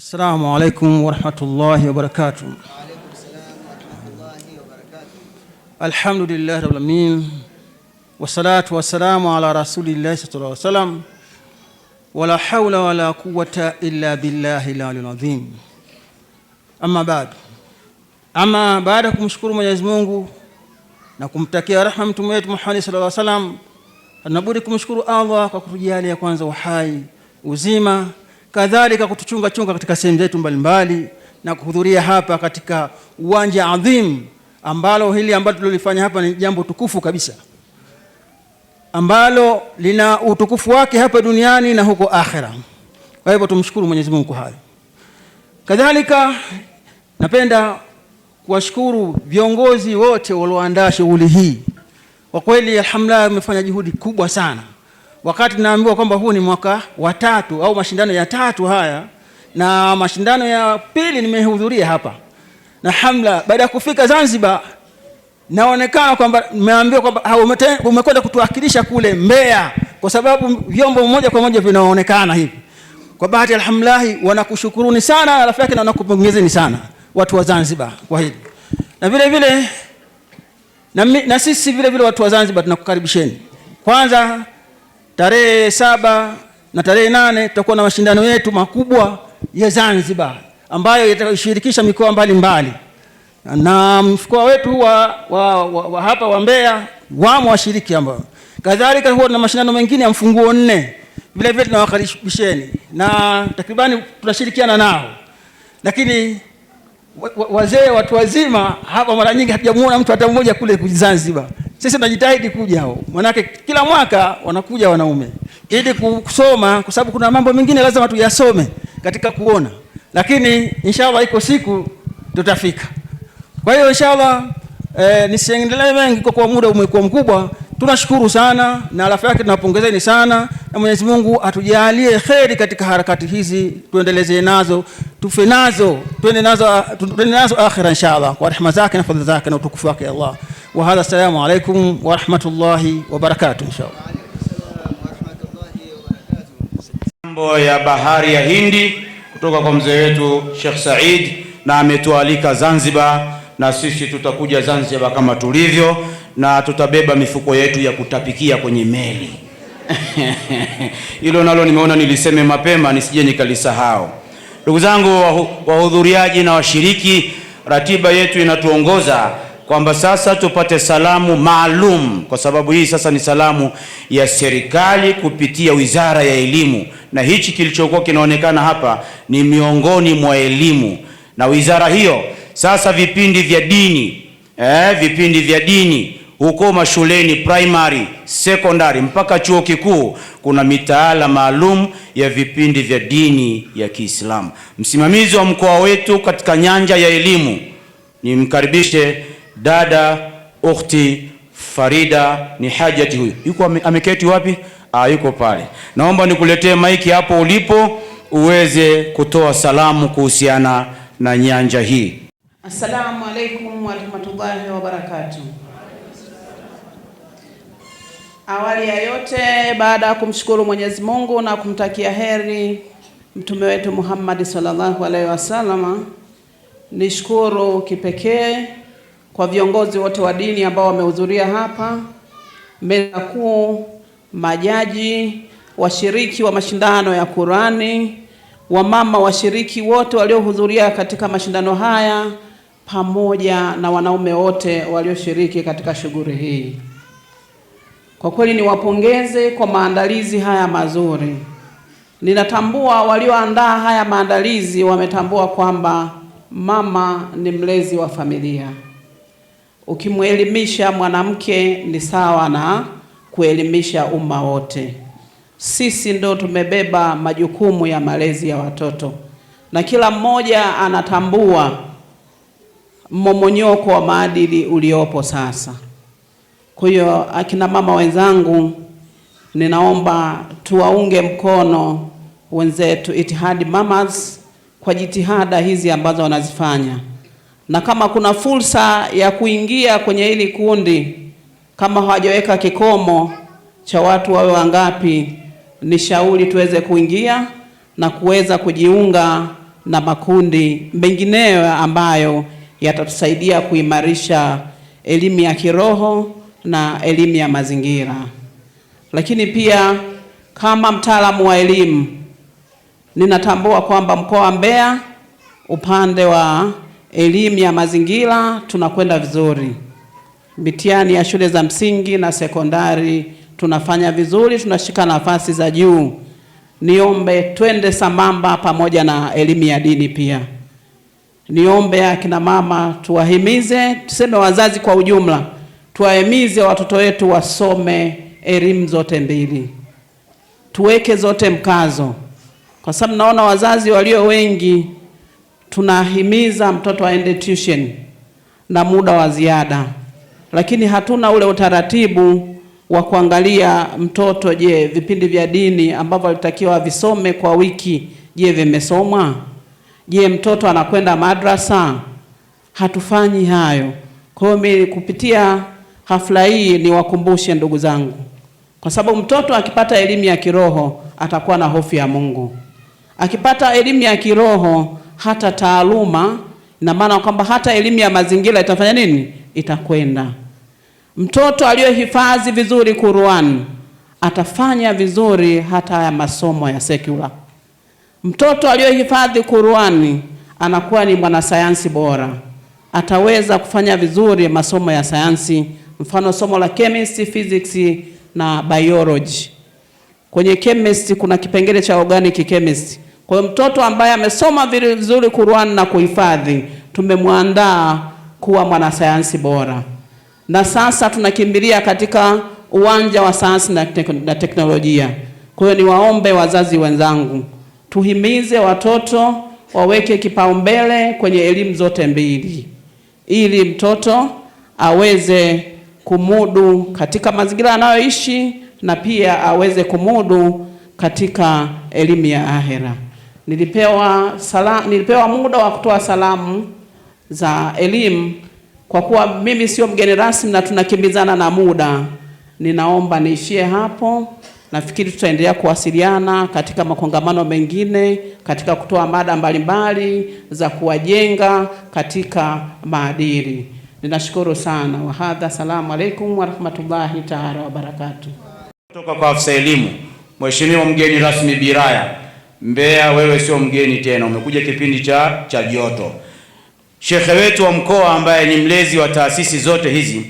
Assalamu alaikum warahmatullahi wabarakatuh. Alhamdulillahi rabbil alamin, wassalatu wassalamu ala rasulillahi sallallahu alaihi wasallam, wala hawla wala quwwata illa billahi al-aliyyil azim. Amma baada kumshukuru Mwenyezi Mungu na kumtakia rehema mtume wetu Muhammad sallallahu alaihi wasallam, tunabudi kumshukuru Allah kwa kutujalia kwanza uhai, uzima, kadhalika kutuchunga katika sehemu zetu mbalimbali na kuhudhuria hapa katika uwanja adhim ambalo hili ambalo tulilofanya hapa ni jambo tukufu kabisa, ambalo lina utukufu wake hapa duniani na huko akhera. Kwa hivyo tumshukuru Mwenyezi Mungu kwa hayo. Kadhalika napenda kuwashukuru viongozi wote walioandaa shughuli hii. Kwa kweli alhamdulillah wamefanya juhudi kubwa sana. Wakati naambiwa kwamba huu ni mwaka wa 3 au mashindano ya 3 haya, na mashindano ya pili nimehudhuria hapa, na alhamdulillah baada ya kufika Zanzibar naonekana kwamba nimeambiwa kwamba umekwenda kutuwakilisha kule Mbeya, kwa sababu vyombo moja kwa moja vinaonekana hivi. Kwa bahati alhamdulillah wanakushukuruni sana, rafiki yake, na wanakupongezeni sana watu wa Zanzibar kwa hili. Na vile vile na sisi vile vile watu wa Zanzibar tunakukaribisheni. Kwanza tarehe 7 na tarehe 8 tutakuwa na mashindano yetu makubwa ya Zanzibar ambayo yatashirikisha mikoa mbalimbali. Na mkoa wetu wa hapa wa Mbeya wamo washiriki ambao. Kadhalika huwa na mashindano mengine ya mfunguo 4. Vile vile tunawakaribisheni na takribani tunashirikiana nao. Lakini wazee, watu wazima hapa mara nyingi hatujamuona mtu hata mmoja kule Zanzibar. Sisi tunajitahidi kuja hao. Maana kila mwaka wanakuja wanaume ili kusoma, kwa sababu kuna mambo mengine lazima tuyasome katika kuona. Lakini inshallah iko siku tutafika. Kwa hiyo inshallah nisiendelee mengi kwa kuwa muda umekuwa mkubwa. Tunashukuru sana na alafu yake tunapongezeni sana, na Mwenyezi Mungu atujalie kheri katika harakati hizi, tuendeleze nazo, tufe nazo, twende nazo akhira inshallah, kwa rehema zake na fadhila zake na utukufu wake Allah. Wa hadha, assalamu alaykum wa rahmatullahi wa barakatuh inshallah. Mambo ya bahari ya Hindi kutoka kwa mzee wetu Sheikh Said, na ametualika Zanzibar, na sisi tutakuja Zanzibar kama tulivyo, na tutabeba mifuko yetu ya kutapikia kwenye meli. Hilo nalo nimeona niliseme mapema nisije nikalisahau. Ndugu zangu wahudhuriaji na washiriki, ratiba yetu inatuongoza kwamba sasa tupate salamu maalum, kwa sababu hii sasa ni salamu ya serikali kupitia Wizara ya Elimu, na hichi kilichokuwa kinaonekana hapa ni miongoni mwa elimu. Na wizara hiyo sasa vipindi vya dini huko mashuleni primary, secondary mpaka chuo kikuu kuna mitaala maalum ya vipindi vya dini ya Kiislamu. Msimamizi wa mkoa wetu katika nyanja ya elimu, nimkaribishe dada ukhti Farida ni Hajati. Huyu yuko ameketi wapi? Yuko pale. Naomba nikuletee maiki hapo ulipo uweze kutoa salamu kuhusiana na nyanja hii. Assalamu alaikum wa rahmatullahi wa barakatuh. Awali ya yote, baada ya kumshukuru Mwenyezi Mungu na kumtakia heri mtume wetu Muhammad sallallahu alaihi wasallam, nishukuru kipekee kwa viongozi wote wa dini ambao wamehudhuria hapa, meza kuu, majaji, washiriki wa mashindano ya Qurani, wamama washiriki wote waliohudhuria katika mashindano haya, pamoja na wanaume wote walioshiriki katika shughuli hii. Kwa kweli niwapongeze kwa maandalizi haya mazuri. Ninatambua walioandaa haya maandalizi wametambua kwamba mama ni mlezi wa familia. Ukimwelimisha mwanamke ni sawa na kuelimisha umma wote. Sisi ndo tumebeba majukumu ya malezi ya watoto, na kila mmoja anatambua mmomonyoko wa maadili uliopo sasa. Kwa hiyo akina mama wenzangu, ninaomba tuwaunge mkono wenzetu Itihadi Mamas kwa jitihada hizi ambazo wanazifanya, na kama kuna fursa ya kuingia kwenye hili kundi, kama hawajaweka kikomo cha watu wawe wangapi, ni shauri tuweze kuingia na kuweza kujiunga na makundi mengineyo ambayo yatatusaidia kuimarisha elimu ya kiroho na elimu ya mazingira. Lakini pia kama mtaalamu wa elimu, ninatambua kwamba mkoa wa Mbeya upande wa elimu ya mazingira tunakwenda vizuri. Mitihani ya shule za msingi na sekondari tunafanya vizuri, tunashika nafasi za juu. Niombe twende sambamba pamoja na elimu ya dini pia. Niombe akina mama tuwahimize, tuseme wazazi kwa ujumla, tuwahimize watoto wetu wasome elimu zote mbili. Tuweke zote mkazo. Kwa sababu naona wazazi walio wengi tunahimiza mtoto aende tuition na muda wa ziada, lakini hatuna ule utaratibu wa kuangalia mtoto, je, vipindi vya dini ambavyo alitakiwa visome kwa wiki, je, vimesomwa? Je, mtoto anakwenda madrasa? Hatufanyi hayo. Kwa hiyo mimi kupitia hafla hii niwakumbushe ndugu zangu, kwa sababu mtoto akipata elimu ya kiroho atakuwa na hofu ya Mungu. Akipata elimu ya kiroho hata taaluma, ina maana kwamba hata elimu ya mazingira itafanya nini? Itakwenda. Mtoto aliyohifadhi vizuri Qur'an atafanya vizuri hata ya masomo ya secular. Mtoto aliyohifadhi Qur'an anakuwa ni mwanasayansi bora, ataweza kufanya vizuri masomo ya sayansi, mfano somo la chemistry, physics na biology. Kwenye chemistry kuna kipengele cha organic chemistry. Kwa hiyo mtoto ambaye amesoma vizuri Qur'an na kuhifadhi, tumemwandaa kuwa mwanasayansi bora. Na sasa tunakimbilia katika uwanja wa sayansi na teknolojia. Kwa hiyo niwaombe wazazi wenzangu, tuhimize watoto waweke kipaumbele kwenye elimu zote mbili, ili mtoto aweze kumudu katika mazingira anayoishi na pia aweze kumudu katika elimu ya ahera. Nilipewa muda wa kutoa salamu za elimu. Kwa kuwa mimi sio mgeni rasmi na tunakimbizana na muda, ninaomba niishie hapo. Nafikiri tutaendelea kuwasiliana katika makongamano mengine, katika kutoa mada mbalimbali za kuwajenga katika maadili. Ninashukuru sana. Wa hadha, salamu alaykum wa rahmatullahi ta'ala wa barakatuh. Kutoka kwa afisa elimu, Mheshimiwa mgeni rasmi Biraya, Mbeya wewe sio mgeni tena, umekuja kipindi cha joto. Shekhe wetu wa mkoa ambaye ni mlezi wa taasisi zote hizi,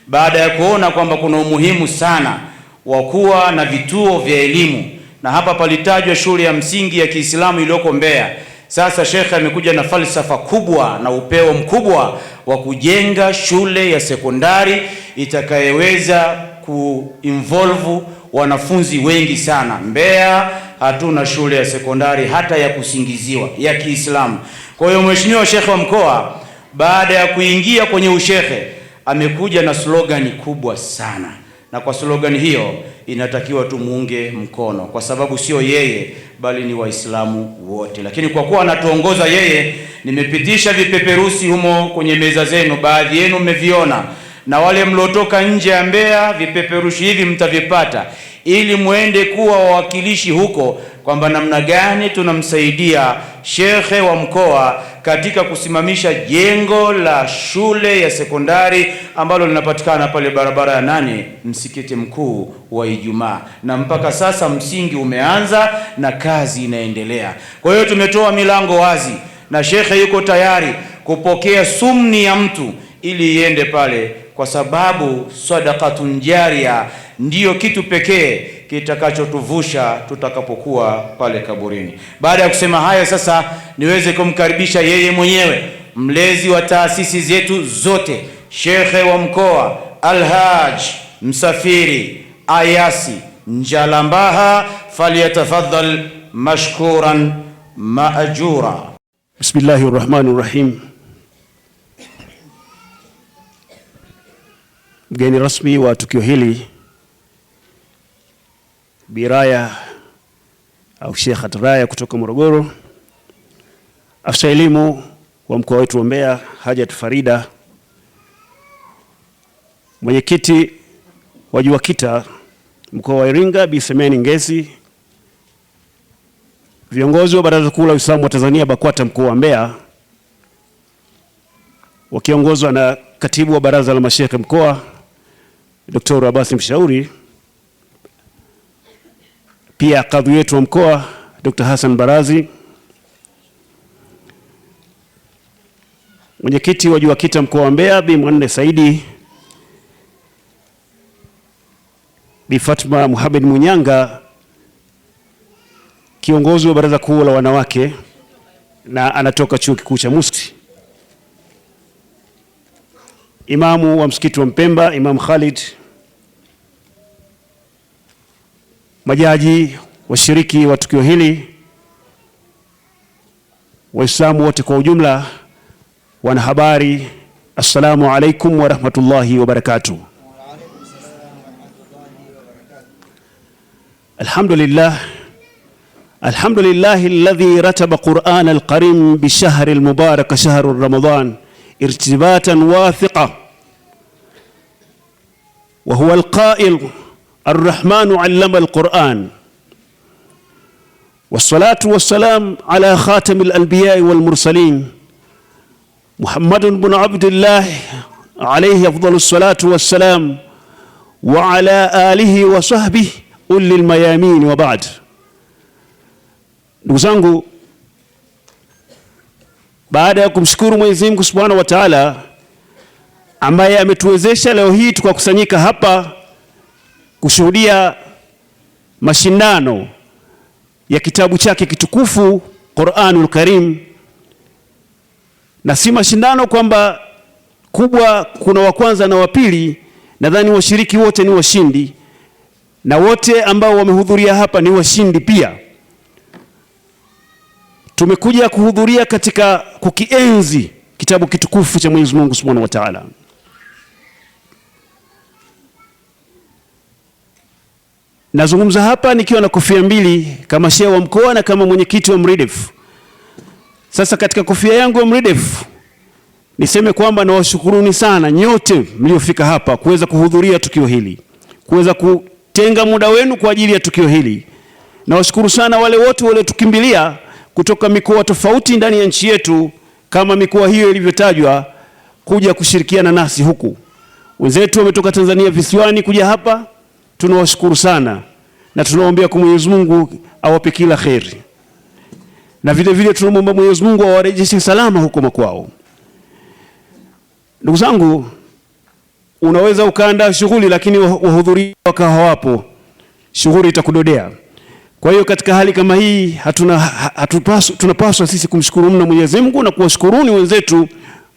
baada ya kuona kwamba kuna umuhimu sana wa kuwa na vituo vya elimu, na hapa palitajwa shule ya msingi ya Kiislamu iliyoko Mbeya, sasa shekhe amekuja na falsafa kubwa na upeo mkubwa wa kujenga shule ya sekondari itakayeweza kuinvolve wanafunzi wengi sana. Mbeya hatuna shule ya sekondari hata ya kusingiziwa ya Kiislamu. Kwa hiyo Mheshimiwa Shekhe wa mkoa, baada ya kuingia kwenye ushehe, amekuja na slogani kubwa sana, na kwa slogani hiyo inatakiwa tumuunge mkono, kwa sababu sio yeye bali ni Waislamu wote. Lakini kwa kuwa anatuongoza yeye, nimepitisha vipeperusi humo kwenye meza zenu, baadhi yenu mmeviona, na wale mliotoka nje ya Mbeya vipeperushi hivi mtavipata, ili muende kuwa wawakilishi huko kwamba namna gani tunamsaidia shekhe wa mkoa katika kusimamisha jengo la shule ya sekondari ambalo linapatikana pale barabara ya 8, msikiti mkuu wa Ijumaa, na mpaka sasa msingi umeanza na kazi inaendelea. Kwa hiyo tumetoa milango wazi na shekhe yuko tayari kupokea sumni ya mtu ili iende pale, kwa sababu sadaqatun jaria ndiyo kitu pekee kitakachotuvusha tutakapokuwa pale kaburini. Baada ya kusema haya, sasa niweze kumkaribisha yeye mwenyewe, mlezi wa taasisi zetu zote, shekhe wa mkoa Alhaj Msafiri Ayasi Njalambaha, falyatafaddal mashkuran maajura. Bismillahir Rahmanir Rahim. Mgeni rasmi wa tukio hili, Biraya au Sheikh Atraya kutoka Morogoro, afisa elimu wa mkoa wetu wa Mbeya Hajat Farida, mwenyekiti wa JUAKITA mkoa wa Iringa Bi Semeni Ngezi, viongozi wa Baraza Kuu la Waislamu wa Tanzania BAKWATA mkoa wa Mbeya wakiongozwa na katibu wa Baraza la Masheikh mkoa Dr. Abbas Mshauri, pia kadhi wetu wa mkoa Dr. Hassan Barazi, mwenyekiti wa JUAKITA mkoa wa Mbeya Bi Mwanne Saidi, Bi Fatma Muhammad Munyanga, kiongozi wa Baraza Kuu la Wanawake na anatoka Chuo Kikuu cha Musti, imamu wa msikiti wa Mpemba Imam Khalid, majaji, washiriki wa tukio hili, Waislamu wote kwa ujumla, wanahabari, assalamu alaikum wa rahmatullahi wa barakatuh. Alhamdulillah alladhi rataba Qur'an al-Karim bishahr al-mubarak shahr Ramadan irtibatan wathiqa wa huwa al-qa'il الرحمن علم القرآن والصلاة والسلام على خاتم الأنبياء والمرسلين محمد بن عبد الله عليه أفضل الصلاة والسلام وعلى آله وصحبه أولي الميامين وبعد. Ndugu zangu, baada ya kumshukuru Mwenyezi Mungu Subhanahu wa Ta'ala ambaye ametuwezesha leo hii tukakusanyika hapa kushuhudia mashindano ya kitabu chake kitukufu Qur'anul Karim, na si mashindano kwamba kubwa kuna wa kwanza na wa pili. Nadhani washiriki wote ni washindi na wote ambao wamehudhuria hapa ni washindi pia. Tumekuja kuhudhuria katika kukienzi kitabu kitukufu cha Mwenyezi Mungu Subhanahu wa Ta'ala. Nazungumza hapa nikiwa na kofia mbili, kama shehe wa mkoa na kama mwenyekiti wa MRIDEF. Sasa katika kofia yangu ya MRIDEF niseme kwamba nawashukuruni sana nyote mliofika hapa kuweza kuhudhuria tukio hili, kuweza kutenga muda wenu kwa ajili ya tukio hili. Nawashukuru sana wale wote waliotukimbilia kutoka mikoa tofauti ndani ya nchi yetu kama mikoa hiyo ilivyotajwa kuja kushirikiana nasi huku. Wenzetu wametoka Tanzania visiwani kuja hapa, tunawashukuru sana na tunaombea kwa Mwenyezi Mungu awape kila kheri, na vile vile tunaomba Mwenyezi Mungu awarejeshe salama huko makwao. Ndugu zangu, unaweza ukaandaa shughuli lakini wahudhuria wakawa hawapo, shughuli itakudodea. Kwa hiyo katika hali kama hii tunapaswa sisi kumshukuru mno Mwenyezi Mungu na kuwashukuruni wenzetu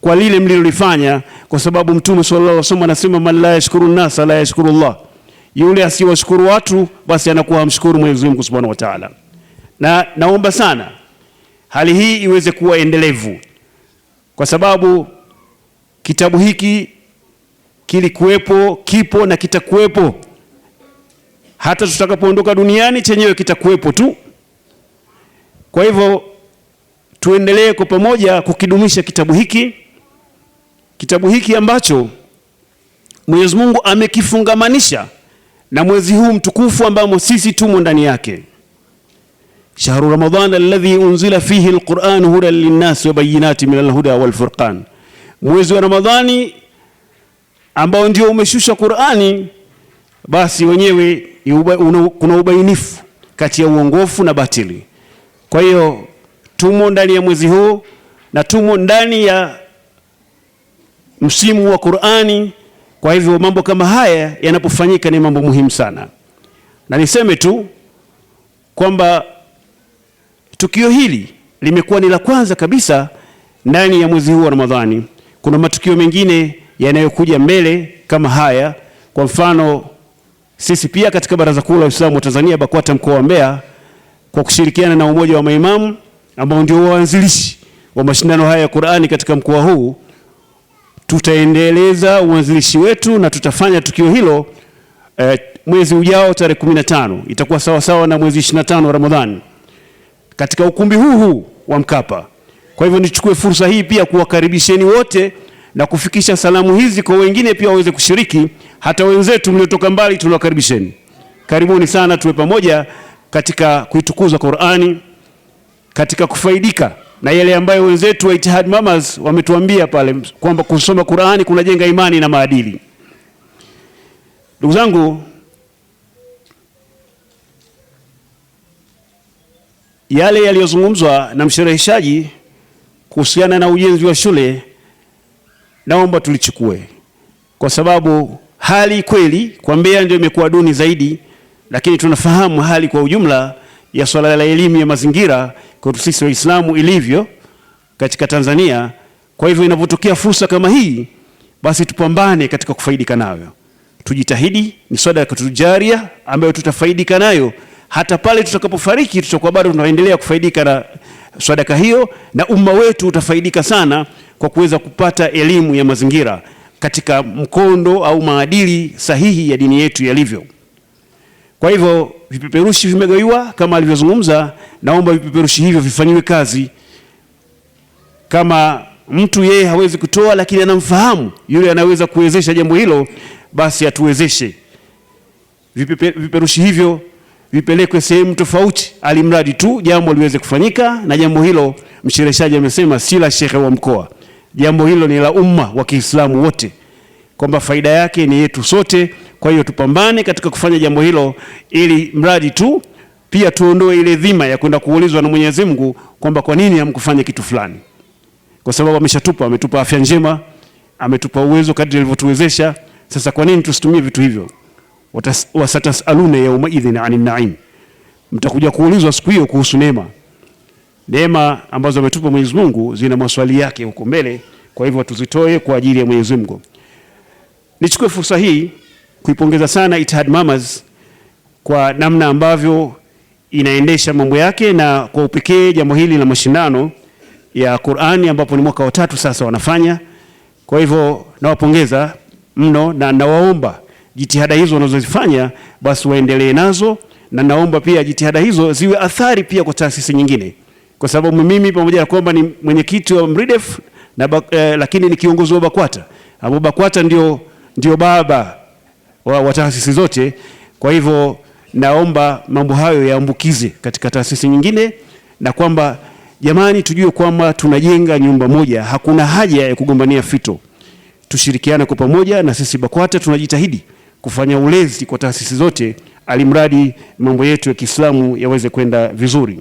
kwa lile mlilolifanya, kwa sababu Mtume sallallahu alaihi wasallam anasema man la yashkuru nasa la yashkuru Allah. Yule asiwashukuru watu basi anakuwa hamshukuru Mwenyezi Mungu Subhanahu wa Ta'ala. Na naomba sana hali hii iweze kuwa endelevu, kwa sababu kitabu hiki kilikuwepo, kipo na kitakuwepo hata tutakapoondoka duniani, chenyewe kitakuwepo tu. Kwa hivyo tuendelee kwa pamoja kukidumisha kitabu hiki ambacho Mwenyezi Mungu amekifungamanisha na mwezi huu mtukufu ambao sisi tumo ndani yake. Shahru Ramadhan alladhi unzila fihi alquran hudan linnas wa bayyinatin min alhuda wal furqan. Mwezi wa Ramadhani ambao ndio umeshusha Qur'ani, basi wenyewe kuna ubainifu kati ya uongofu na batili. Kwa hiyo tumo ndani ya mwezi huu na tumo ndani ya msimu wa Qur'ani. Kwa hivyo mambo kama haya yanapofanyika ni mambo muhimu sana. Na niseme tu kwamba tukio hili limekuwa ni la kwanza kabisa ndani ya mwezi huu wa Ramadhani. Kuna matukio mengine yanayokuja mbele kama haya. Kwa mfano, sisi pia katika Baraza Kuu la Waislamu wa Tanzania BAKWATA mkoa wa Mbeya, kwa kushirikiana na umoja wa maimamu ambao ndio waanzilishi wa mashindano haya ya Qur'ani katika mkoa huu, tutaendeleza uanzilishi wetu na tutafanya tukio hilo mwezi ujao tarehe 15. Itakuwa sawa sawa na mwezi 25 wa Ramadhani katika ukumbi huu wa Mkapa. Kwa hivyo nichukue fursa hii pia kuwakaribisheni wote na kufikisha salamu hizi kwa wengine pia waweze kushiriki. Hata wenzetu mliotoka mbali tunawakaribisheni. Karibuni sana, tuwe pamoja katika kuitukuza Qur'ani katika kufaidika na yale ambayo wenzetu wa Ittihad Mamas wametuambia pale kwamba kusoma Qur'ani kunajenga imani na maadili. Ndugu zangu, yale yaliyozungumzwa na mshereheshaji kuhusiana na ujenzi wa shule, naomba tulichukue, kwa sababu hali kweli kwa Mbeya ndio imekuwa duni zaidi, lakini tunafahamu hali kwa ujumla ya swala la elimu ya mazingira kwa sisi Waislamu ilivyo katika Tanzania. Kwa hivyo inapotokea fursa kama hii, basi tupambane katika kufaidika nayo. Tujitahidi, ni sadaka tujaria ambayo tutafaidika nayo hata pale tutakapofariki, tutakuwa bado tunaendelea kufaidika na sadaka hiyo, na umma wetu utafaidika sana kwa kuweza kupata elimu ya mazingira katika mkondo au maadili sahihi ya dini yetu yalivyo. Kwa hivyo vipeperushi vimegawiwa kama alivyozungumza, naomba vipeperushi hivyo vifanyiwe kazi. Kama mtu yeye hawezi kutoa lakini anamfahamu yule anaweza kuwezesha jambo hilo, basi atuwezeshe. Vipeperushi hivyo vipelekwe sehemu tofauti, alimradi tu jambo liweze kufanyika, na jambo hilo mshereheshaji amesema si la shekhe wa mkoa. Jambo hilo ni la umma wa Kiislamu wote, kwamba faida yake ni yetu sote. Kwa hiyo tupambane katika kufanya jambo hilo, ili mradi tu pia tuondoe ile dhima ya kwenda kuulizwa na Mwenyezi Mungu kwamba kwa nini hamkufanya kitu fulani, kwa sababu ametupa afya njema, ametupa uwezo kadri alivyotuwezesha. Sasa kwa nini tusitumie vitu hivyo? Wasatasaluna yawma idhin anin naim, mtakuja kuulizwa siku hiyo kuhusu neema ambazo ametupa Mwenyezi Mungu, zina maswali yake huko mbele. Kwa hivyo tuzitoe kwa ajili ya Mwenyezi Mungu. Nichukue fursa hii kuipongeza sana Ittihad Mamas kwa namna ambavyo inaendesha mambo yake, na kwa upekee jambo hili la mashindano ya Qur'ani ambapo ni mwaka wa 3 sasa wanafanya. Kwa hivyo nawapongeza mno, na nawaomba jitihada hizo wanazozifanya basi waendelee nazo, na naomba pia jitihada hizo ziwe athari pia kwa taasisi nyingine, kwa sababu mimi pamoja na kwamba ni mwenyekiti wa MRIDEF lakini ni kiongozi wa BAKWATA, ambapo BAKWATA ndio baba wa taasisi zote. Kwa hivyo naomba mambo hayo yaambukize katika taasisi nyingine, na kwamba jamani, tujue kwamba tunajenga nyumba moja, hakuna haja ya kugombania fito. Tushirikiane kwa pamoja, na sisi BAKWATA tunajitahidi kufanya ulezi kwa taasisi zote, alimradi mambo yetu ya Kiislamu yaweze kwenda vizuri.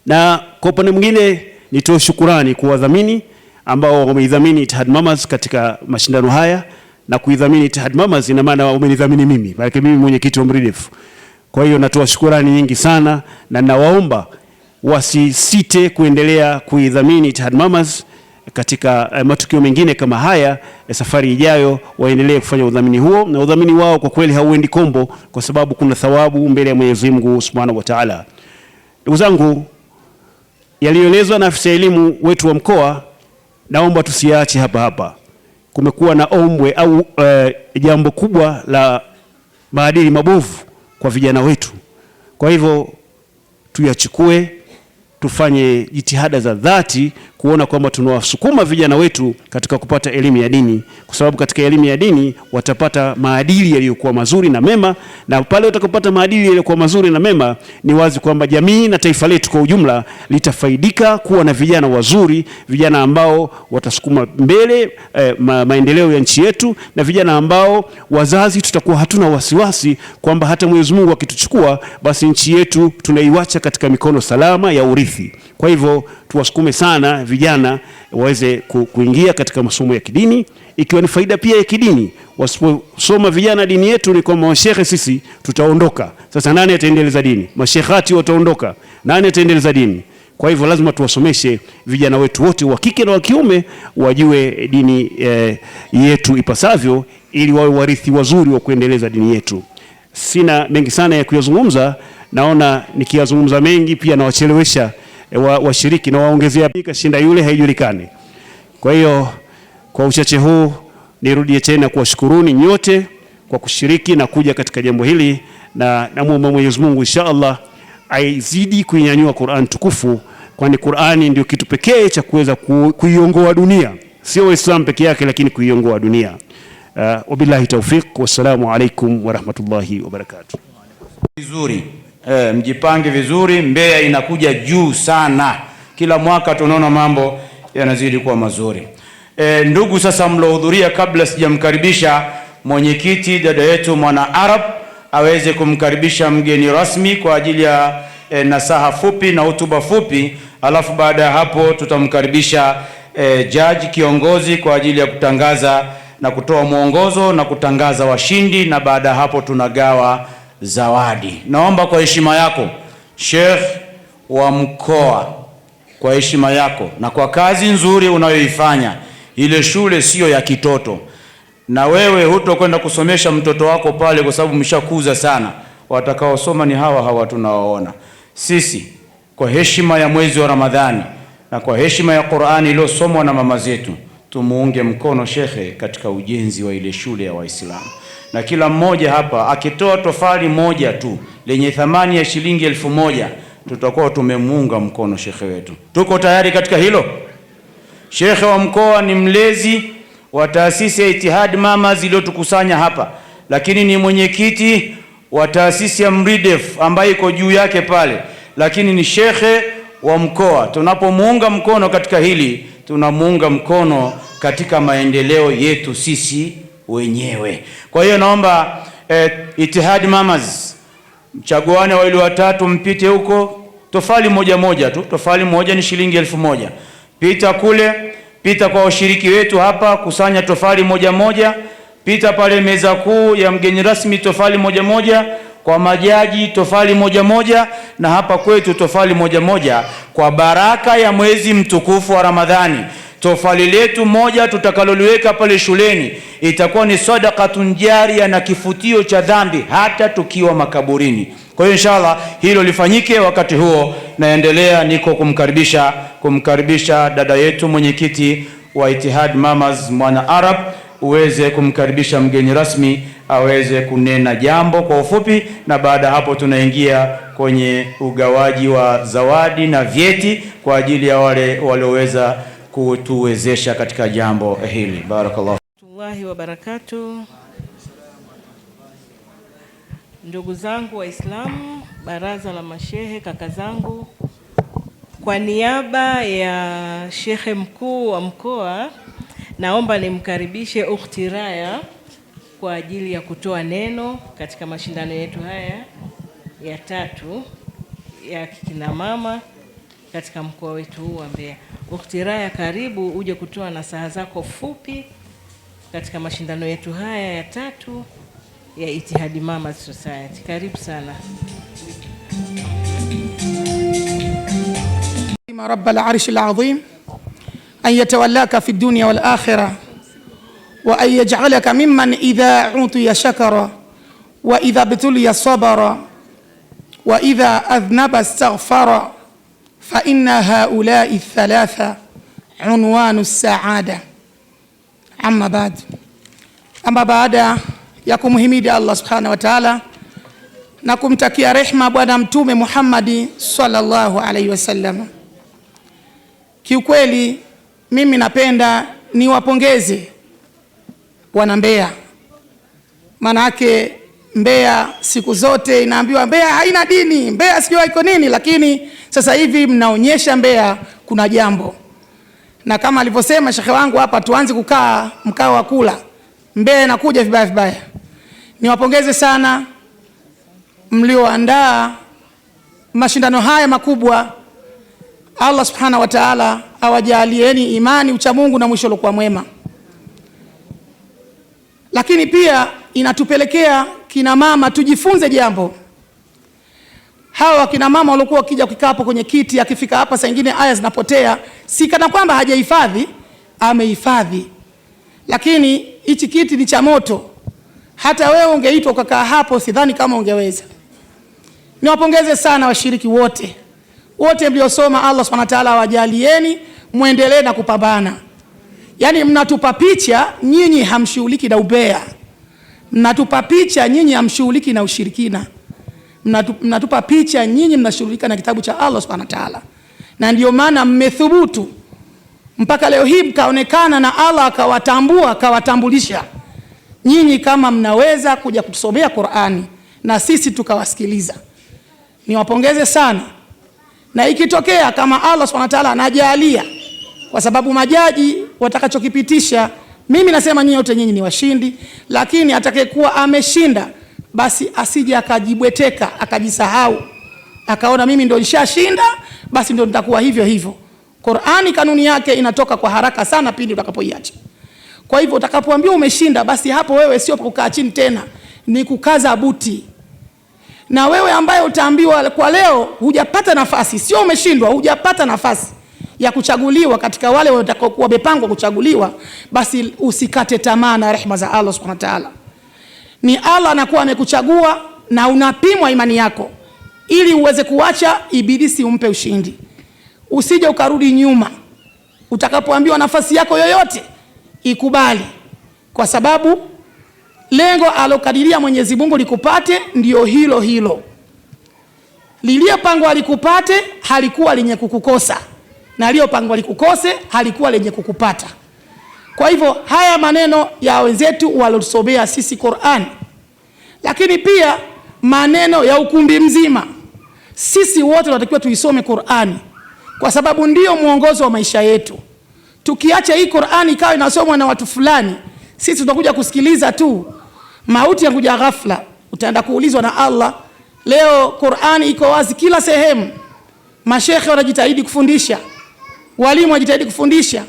Na kwa upande mwingine nitoe shukurani kwa wadhamini ambao wameidhamini Ittihad Mamas katika mashindano haya, na kuidhamini Ittihad Mamas ina maana wamenidhamini mimi, maana mimi mwenyekiti wa MRIDEF. Kwa hiyo natoa shukurani nyingi sana, na nawaomba wasisite kuendelea kuidhamini Ittihad Mamas katika matukio mengine kama haya. Safari ijayo waendelee kufanya udhamini huo, na udhamini wao kwa kweli hauendi kombo, kwa sababu kuna thawabu mbele ya Mwenyezi Mungu Subhanahu wa Ta'ala. Ndugu zangu, yaliyoelezwa na afisa elimu wetu wa mkoa naomba tusiache hapa. Kumekuwa na ombwe au jambo kubwa la maadili mabovu kwa vijana wetu. Kwa hivyo tuyachukue, tufanye jitihada za dhati kuona kwamba tunawasukuma vijana wetu katika kupata elimu ya dini, kwa sababu katika elimu ya dini watapata maadili yaliyokuwa mazuri na mema, na pale watakapopata maadili yaliyokuwa mazuri na mema, ni wazi kwamba jamii na taifa letu kwa ujumla litafaidika kuwa na vijana wazuri, vijana ambao watasukuma mbele maendeleo ya nchi yetu, na vijana ambao wazazi tutakuwa hatuna wasiwasi kwamba hata Mwenyezi Mungu akituchukua basi nchi yetu tunaiacha katika mikono salama ya urithi. Kwa hivyo tuwasukume sana vijana waweze kuingia katika masomo ya kidini, ikiwa ni faida pia ya kidini. Wasiposoma vijana dini yetu, ni kwamba mashehe sisi tutaondoka. Sasa nani ataendeleza dini? Mashekhati wataondoka, nani ataendeleza dini? Kwa hivyo lazima tuwasomeshe vijana wetu wote wa kike na wa kiume wajue dini yetu ipasavyo, ili wawe warithi wazuri wa kuendeleza dini yetu. Sina mengi sana ya kuyazungumza, naona nikiyazungumza mengi pia nawachelewesha washiriki na waongezea kashinda yule haijulikani. Kwa hiyo kwa uchache huu nirudie tena kuwashukuruni nyote kwa kushiriki na kuja katika jambo hili, na namuomba Mwenyezi Mungu inshallah aizidi kuinyanyua Qur'an tukufu, kwani Qur'ani ndio kitu pekee cha kuweza kuiongoa dunia, sio Uislamu pekee yake, lakini kuiongoa dunia. Wabillahi tawfiq, wassalamu alaikum wa rahmatullahi wa barakatuh. Vizuri Mjipange vizuri, Mbeya inakuja juu sana. Kila mwaka tunaona mambo yanazidi kuwa mazuri. Ndugu sasa mlohudhuria, kabla sijamkaribisha mwenyekiti dada yetu Mwana Arab aweze kumkaribisha mgeni rasmi kwa ajili ya nasaha fupi na hotuba fupi, alafu baada ya hapo tutamkaribisha jaji kiongozi kwa ajili ya kutangaza na kutoa mwongozo na kutangaza washindi, na baada ya hapo tunagawa zawadi. Naomba kwa heshima yako Sheikh wa mkoa, kwa heshima yako na kwa kazi nzuri unayoifanya, ile shule sio ya kitoto, na wewe hutokwenda kusomesha mtoto wako pale kwa sababu mshakuza sana. Watakaosoma ni hawa tunaoona. Sisi kwa heshima ya mwezi wa Ramadhani na kwa heshima ya Qur'ani iliyosomwa na mama zetu, tumuunge mkono shekhe katika ujenzi wa ile shule ya Waislamu. Na kila mmoja hapa akitoa tofali moja tu lenye thamani ya shilingi 1000, tutakuwa tumemuunga mkono shekhe wetu. Tuko tayari katika hilo? Shekhe wa mkoa ni mlezi wa taasisi ya Itihad Mamas iliyotukusanya hapa, lakini ni mwenyekiti wa taasisi ya Mridef ambayo iko juu yake pale, lakini ni shekhe wa mkoa. Tunapomuunga mkono katika hili, tunamuunga mkono katika maendeleo yetu sisi wenyewe. Kwa hiyo naomba Itihad Mamas mchaguane wawili watatu, mpite huko, tofali moja tu, tofali moja ni shilingi 1000. Pita kule, pita kwa washiriki wetu hapa, kusanya tofali moja. Pita pale meza kuu ya mgeni rasmi, tofali moja. Kwa majaji tofali moja, na hapa kwetu tofali moja, kwa baraka ya mwezi mtukufu wa Ramadhani. Tofali letu moja tutakaloliweka pale shuleni itakuwa ni sadaqatun jaria na kifutio cha dhambi hata tukiwa makaburini. Kwa hiyo inshallah hilo lifanyike wakati huo. Naendelea niko kumkaribisha dada yetu mwenyekiti wa Itihad Mamas Mwana Arab, uweze kumkaribisha mgeni rasmi aweze kunena jambo kwa ufupi, na baada hapo tunaingia kwenye ugawaji wa zawadi na vyeti kwa ajili ya wale walioweza kutuwezesha katika jambo hili. Barakallahu wa barakatuh. Ndugu zangu Waislamu, baraza la mashehe, kaka zangu, kwa niaba ya shekhe mkuu wa mkoa naomba nimkaribishe Ukhti Raya kwa ajili ya kutoa neno katika mashindano yetu haya ya 3 ya kina mama katika mkoa wetu huu wa Mbeya. Ukhti Raya, karibu uje kutoa nasaha zako fupi katika mashindano yetu haya ya 3 ya Itihad Mamas Society. Karibu sana. رب العرش العظيم أن يتولاك في الدنيا والآخرة وأن يجعلك ممن إذا عطي شكر وإذا ابتلي صبر وإذا أذنب استغفر فإن هؤلاء الثلاثة عنوان السعادة. أما بعد ya kumhimidi Allah subhanahu wa ta'ala na kumtakia rehma bwana mtume Muhammad sallallahu alaihi wasallam. Kiukweli mimi napenda niwapongeze wana Mbeya. Manake Mbeya siku zote inaambiwa Mbeya haina dini, Mbeya sio iko nini, lakini sasa hivi mnaonyesha Mbeya kuna jambo. Na kama alivyosema shekhe wangu hapa, tuanze kukaa mkao wa kula, Mbeya inakuja vibaya. Niwapongeze sana mlioandaa mashindano haya makubwa. Allah subhanahu wa ta'ala awajalieni imani, uchamungu na mwisho uliokuwa mwema. Lakini pia inatupelekea kina mama tujifunze jambo. Hawa kina mama walikuwa wakija kukaa hapo kwenye kiti, akifika hapa saa nyingine aya zinapotea, si kana kwamba hajahifadhi, amehifadhi. Lakini hichi kiti ni cha moto. Hata wewe ungeitwa ukakaa hapo, sidhani kama ungeweza. Niwapongeze sana washiriki wote mliosoma. Allah subhanahu wa ta'ala awajalieni muendelee na kupambana. Yaani mnatupa picha nyinyi hamshughuliki na ubea. Mnatupa picha nyinyi hamshughuliki na ushirikina. Mnatupa picha nyinyi mnashughulika na kitabu cha Allah subhanahu wa ta'ala. Na ndio maana mmethubutu mpaka leo hii mkaonekana na Allah akawatambua, akawatambulisha. Nyinyi kama mnaweza kuja kutusomea Qur'ani na sisi tukawasikiliza. niwapongeze sana, na ikitokea kama Allah Subhanahu wa Ta'ala anajalia, kwa sababu majaji watakachokipitisha, mimi nasema nyinyi wote nyinyi ni washindi, lakini atakayekuwa ameshinda basi asije akajibweteka akajisahau akaona mimi ndio nishashinda basi ndio nitakuwa hivyo hivyo. Qur'ani kanuni yake inatoka kwa haraka sana pindi utakapoiacha. Kwa hivyo utakapoambiwa umeshinda, basi hapo wewe sio kukaa chini tena, ni kukaza buti. Na wewe ambaye utaambiwa kwa leo hujapata nafasi, sio umeshindwa, hujapata nafasi ya kuchaguliwa katika wale watakaokuwa wamepangwa kuchaguliwa, basi usikate tamaa na rehema za Allah Subhanahu wa Ta'ala. Ni Allah anakuwa amekuchagua na unapimwa imani yako ili uweze kuacha ibilisi umpe ushindi. Usije ukarudi nyuma. Utakapoambiwa nafasi yako yoyote, ikubali, kwa sababu lengo alokadiria Mwenyezi Mungu likupate ndio hilo hilo. Lililopangwa likupate halikuwa lenye kukukosa, na lililopangwa likukose halikuwa lenye kukupata. Kwa hivyo haya maneno ya wenzetu waliotusomea sisi Qur'an, lakini pia maneno ya ukumbi mzima, sisi wote tunatakiwa tuisome Qur'ani, kwa sababu ndio mwongozo wa maisha yetu. Tukiacha hii Qur'ani ikawa inasomwa na watu fulani, sisi tutakuja kusikiliza tu, mauti yakuja ghafla, utaenda kuulizwa na Allah. Leo Qur'ani iko wazi kila sehemu, mashekhe wanajitahidi kufundisha, walimu wanajitahidi kufundisha.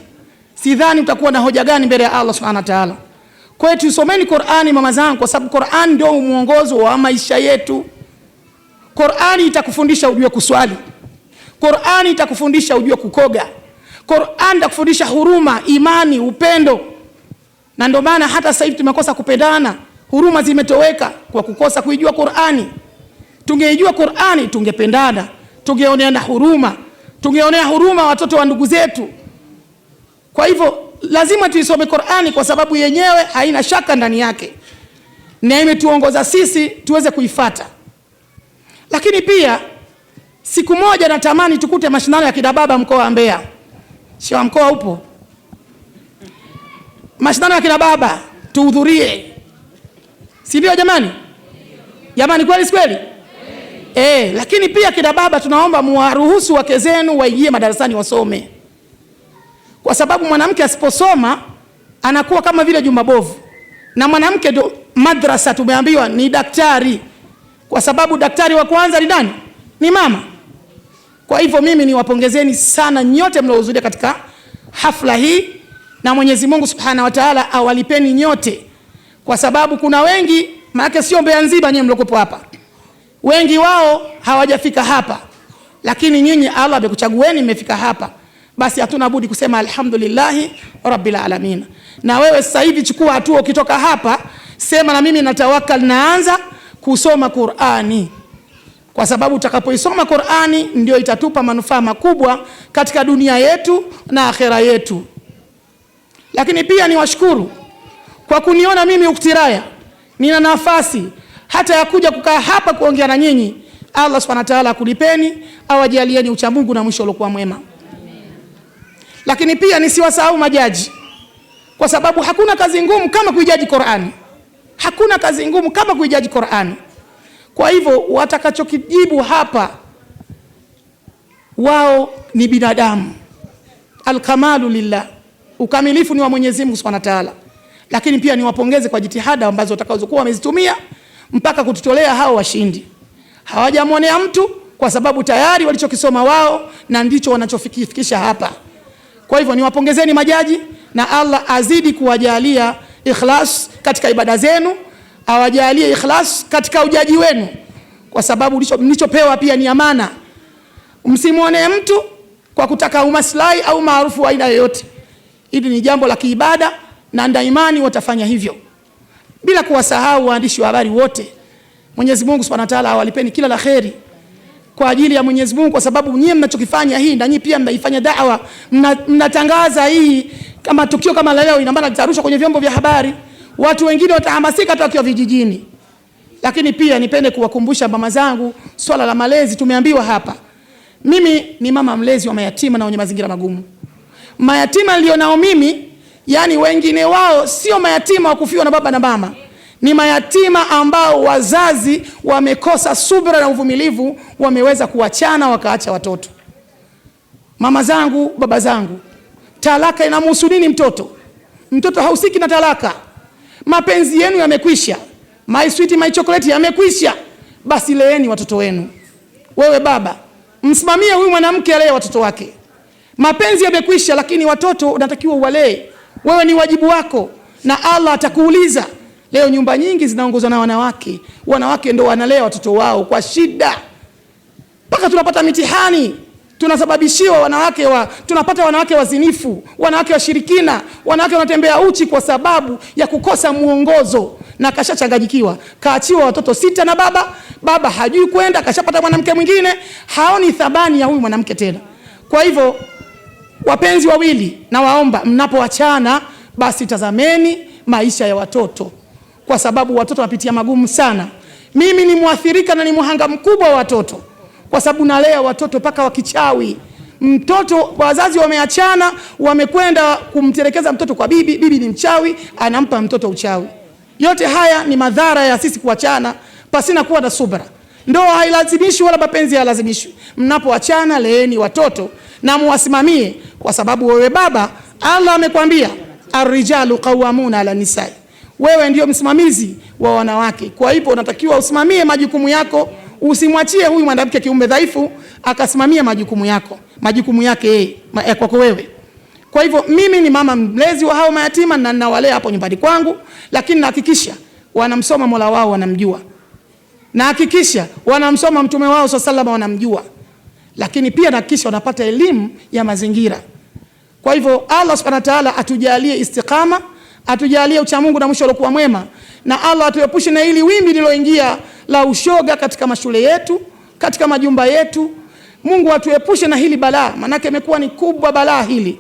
Sidhani utakuwa na hoja gani mbele ya Allah Subhanahu wa Ta'ala. Kwa hiyo tusomeni Qur'ani mama zangu, kwa sababu Qur'ani ndio mwongozo wa maisha yetu. Qur'ani itakufundisha ujue kuswali. Qur'ani itakufundisha ujue kukoga. Qur'ani itakufundisha huruma, imani, upendo. Na ndio maana hata sasa hivi tumekosa kupendana. Huruma zimetoweka kwa kukosa kuijua Qur'ani. Tungeijua Qur'ani tungependana, tungeoneana huruma, tungeonea huruma watoto wa ndugu zetu. Kwa hivyo lazima tuisome Qur'ani, kwa sababu yenyewe haina shaka ndani yake na imetuongoza sisi tuweze kuifuata. Lakini pia siku moja natamani tukute mashindano ya kidababa mkoa wa Mbeya. Sio mkoa upo? Mashindano ya kidababa tuhudhurie. Si ndio jamani? Jamani, kweli si kweli? Lakini pia kidababa tunaomba muwaruhusu wake zenu waingie madarasani wasome. Kwa sababu mwanamke asiposoma anakuwa kama vile jumba bovu. Na mwanamke ndo madrasa tumeambiwa ni daktari. Kwa sababu daktari wa kwanza ni nani? Ni mama. Kwa hivyo mimi niwapongezeni sana nyote mliohudhuria katika hafla hii, na Mwenyezi Mungu Subhanahu wa Ta'ala awalipeni nyote. Kwa sababu kuna wengi, maana sio Mbeya nzima nyinyi mlokopo hapa, wengi wao hawajafika hapa, lakini nyinyi Allah amekuchagueni mmefika hapa. Basi hatuna budi kusema alhamdulillah rabbil alamin. Na wewe sasa hivi chukua hatua, ukitoka hapa sema na mimi natawakal, naanza kusoma Qur'ani, kwa sababu utakapoisoma Qur'ani ndio itatupa manufaa makubwa katika dunia yetu na akhera yetu. Lakini pia niwashukuru kwa kuniona mimi Uktiraya nina nafasi hata ya kuja kukaa hapa kuongea na nyinyi. Allah Subhanahu wa Ta'ala akulipeni, awajalieni ucha Mungu na mwisho uliokuwa mwema. Lakini pia nisiwasahau majaji, kwa sababu hakuna kazi ngumu kama kuijaji Qur'ani. Hakuna kazi ngumu kama kuijaji Qur'ani. Kwa hivyo watakachokijibu hapa wao ni binadamu. Al-kamalu lillah. Ukamilifu ni wa Mwenyezi Mungu Subhanahu wa Ta'ala. Lakini pia niwapongeze kwa jitihada ambazo watakazokuwa wamezitumia mpaka kututolea hao washindi. Hawajamwonea mtu, kwa sababu tayari walichokisoma wao na ndicho wanachofikisha hapa. Kwa hivyo niwapongezeni majaji, na Allah azidi kuwajalia ikhlas katika ibada zenu, awajalie ikhlas katika ujaji wenu, kwa sababu mlichopewa pia ni amana. Msimuone mtu kwa kutaka umaslahi au maarufu wa aina yoyote. Hili ni jambo la kiibada, na ndaimani watafanya hivyo. Bila kuwasahau waandishi wa habari wote, Mwenyezi Mungu Subhanahu wa Ta'ala awalipeni kila la kheri kwa ajili ya Mwenyezi Mungu, kwa sababu nyinyi mnachokifanya hii na nyinyi pia mnaifanya da'wa, mnatangaza hii kama tukio kama leo, ina maana litarushwa kwenye vyombo vya habari, watu wengine watahamasika hata wakiwa vijijini. Lakini pia nipende kuwakumbusha mama zangu swala la malezi. Tumeambiwa hapa, mimi ni mama mlezi wa mayatima na wenye mazingira magumu. Mayatima nilionao mimi, yani wengine wao sio mayatima wa kufiwa na baba na mama, ni mayatima ambao wazazi wamekosa subra na uvumilivu, wameweza kuachana wakaacha watoto. Mama zangu, baba zangu, talaka inamhusu nini mtoto? Mtoto hausiki na talaka. Mapenzi yenu yamekwisha, my sweet my chocolate yamekwisha, basi leeni watoto wenu. Wewe baba, msimamie huyu mwanamke alee watoto wake. Mapenzi yamekwisha, lakini watoto unatakiwa uwalee. Wewe ni wajibu wako na Allah atakuuliza. Leo nyumba nyingi zinaongozwa na wanawake. Wanawake ndio wanalea watoto wao kwa shida. Mpaka tunapata mitihani, tunasababishiwa tunapata wanawake wazinifu, wanawake washirikina, wanawake wanatembea uchi kwa sababu ya kukosa muongozo, na kashachanganyikiwa. Kaachiwa watoto 6 na baba hajui kwenda, kashapata mwanamke mwingine, haoni thamani ya huyu mwanamke tena. Kwa hivyo wapenzi wawili, na waomba mnapoachana basi tazameni maisha ya watoto, kwa sababu watoto wanapitia magumu sana. Mimi ni muathirika na ni muhanga mkubwa wa watoto, kwa sababu nalea watoto paka wakichawi. Mtoto, wazazi wameachana, wamekwenda kumtelekeza mtoto kwa bibi ni mchawi, anampa mtoto uchawi. Yote haya ni madhara ya sisi kuachana pasina kuwa na subra. Ndoa hailazimishwi wala mapenzi hayalazimishwi. Mnapoachana leeni watoto na muwasimamie, kwa sababu wewe baba, Allah amekwambia ar-rijalu qawwamuna ala nisai, wewe ndio msimamizi wa wanawake. Kwa hivyo unatakiwa usimamie majukumu yako, usimwachie huyu mwanamke kiumbe dhaifu akasimamia majukumu yake kwako wewe. Kwa hivyo mimi ni mama mlezi wa hao mayatima na ninawalea hapo nyumbani kwangu, lakini nahakikisha wanamsoma Mola wao, wanamjua. Nahakikisha wanamsoma mtume wao sallallahu wanamjua. Lakini pia nahakikisha wanapata elimu ya mazingira. Kwa hivyo Allah subhanahu wa ta'ala atujalie istiqama, atujalie uchamungu na mwisho uliokuwa mwema, na Allah atuepushe na hili wimbi liloingia la ushoga katika mashule yetu, katika majumba yetu. Mungu atuepushe na hili balaa, manake imekuwa ni kubwa balaa hili.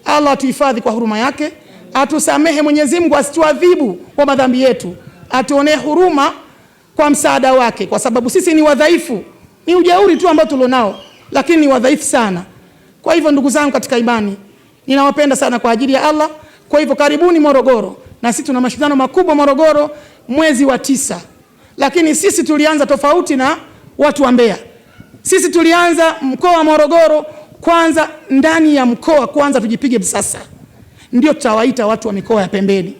Allah atuhifadhi kwa huruma yake, atusamehe. Mwenyezi Mungu asituadhibu kwa madhambi yetu, atuonee huruma kwa msaada wake, kwa sababu sisi ni wadhaifu. Ni ujeuri tu ambao tulionao, lakini ni wadhaifu sana. Kwa hivyo ndugu zangu katika imani, ninawapenda sana kwa ajili ya Allah. Kwa hivyo karibuni Morogoro, na sisi tuna mashindano makubwa Morogoro mwezi wa 9. Lakini sisi tulianza tofauti na watu wa Mbeya. Sisi tulianza mkoa wa Morogoro kwanza, ndani ya mkoa kwanza tujipige msasa. Ndio tutawaita watu wa mikoa ya pembeni.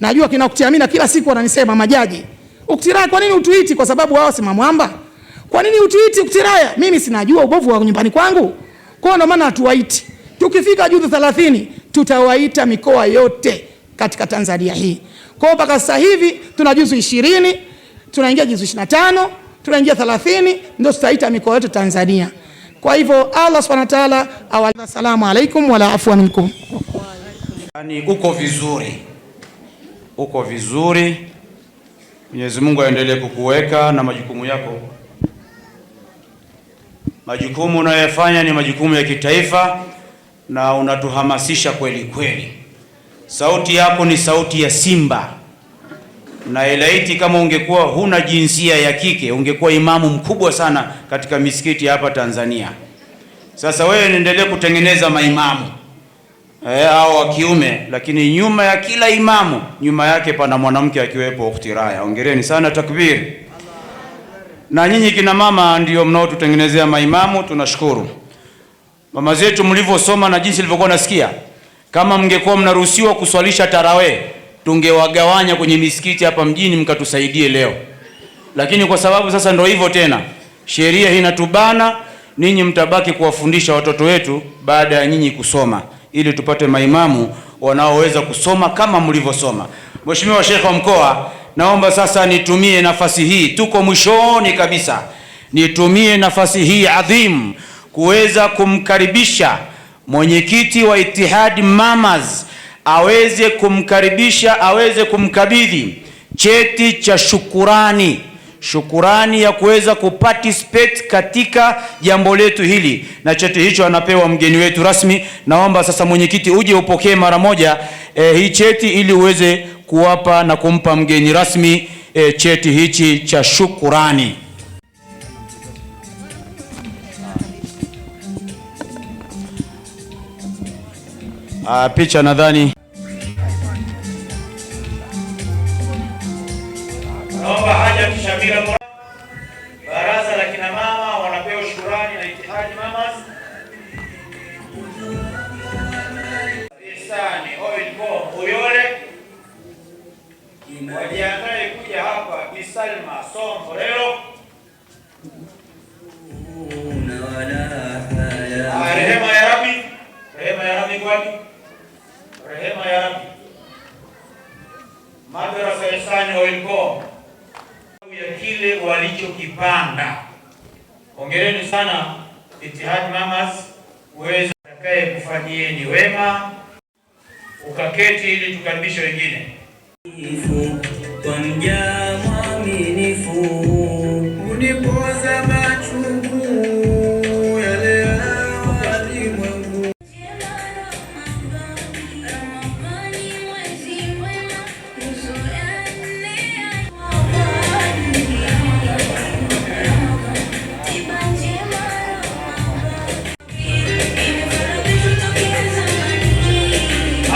Najua kina Uktiamina kila siku wananisema majaji, Uktiraya kwa nini utuiti? Kwa sababu wao si mwamba. Kwa nini utuiti Uktiraya? Mimi sinajua ubovu wa nyumbani kwangu. Kwa ndio maana hatuwaiti. Tukifika judhu 30 tutawaita mikoa yote katika Tanzania hii. Kwa hiyo mpaka sasa hivi tuna juzu 20, tunaingia juzu 25, tunaingia 30, ndio tutaita mikoa yote Tanzania. Kwa hivyo Allah Subhanahu wa ta'ala awali. Asalamu alaykum wala afwa minkum. Yani uko vizuri. Mwenyezi Mungu aendelee kukuweka na majukumu yako. Majukumu unayofanya ni majukumu ya kitaifa na unatuhamasisha kweli kweli. Sauti yako ni sauti ya simba. Na elaiti kama ungekuwa huna jinsia ya kike, ungekuwa imamu mkubwa sana katika misikiti hapa Tanzania. Sasa wewe niendelee kutengeneza maimamu au wa kiume, lakini nyuma ya kila imamu, nyuma yake pana mwanamke akiwepo Uktiraya. Hongereni sana, takbir. Na nyinyi kina mama ndio mnaotutengenezea maimamu, tunashukuru. Mama zetu mlivyosoma na jinsi nilivyokuwa nasikia, kama mngekuwa mnaruhusiwa kuswalisha tarawih, tungewagawanya kwenye misikiti hapa mjini mkatusaidie leo. Lakini kwa sababu sasa ndio hivyo tena, sheria inatubana, ninyi mtabaki kuwafundisha watoto wetu baada ya nyinyi kusoma, ili tupate maimamu wanaoweza kusoma kama mlivyosoma. Mheshimiwa Sheikh wa Mkoa, naomba sasa nitumie nafasi hii, tuko mwishoni kabisa, nitumie nafasi hii adhim kuweza kumkaribisha mwenyekiti wa Ittihad Mamas, aweze kumkaribisha, aweze kumkabidhi cheti cha shukurani ya kuweza kuparticipate katika jambo letu hili, na cheti hicho anapewa mgeni wetu rasmi. Naomba sasa mwenyekiti uje upokee mara moja hii cheti, ili uweze kuwapa na kumpa mgeni rasmi cheti hichi cha shukurani. Picha nadhani Shamila. Baraza la kina mama wanapewa shukrani na Ittihad Mamas. Isani Oil Bomb Uyole wajiandae kuja hapa Bi Salma Sombo leo. Rehema ya Rabbi, rehema ya Rabbi kwani? Rehema ya Rabbi. Madrasa Isani Oil Bomb ya kile walichokipanda. Hongereni sana Ittihad Mamas, uweze atakaye kufanyieni wema ukaketi ili tukaribishe wengine. Kwa mja mwaminifu unipoza machungu yale ya walimwengu.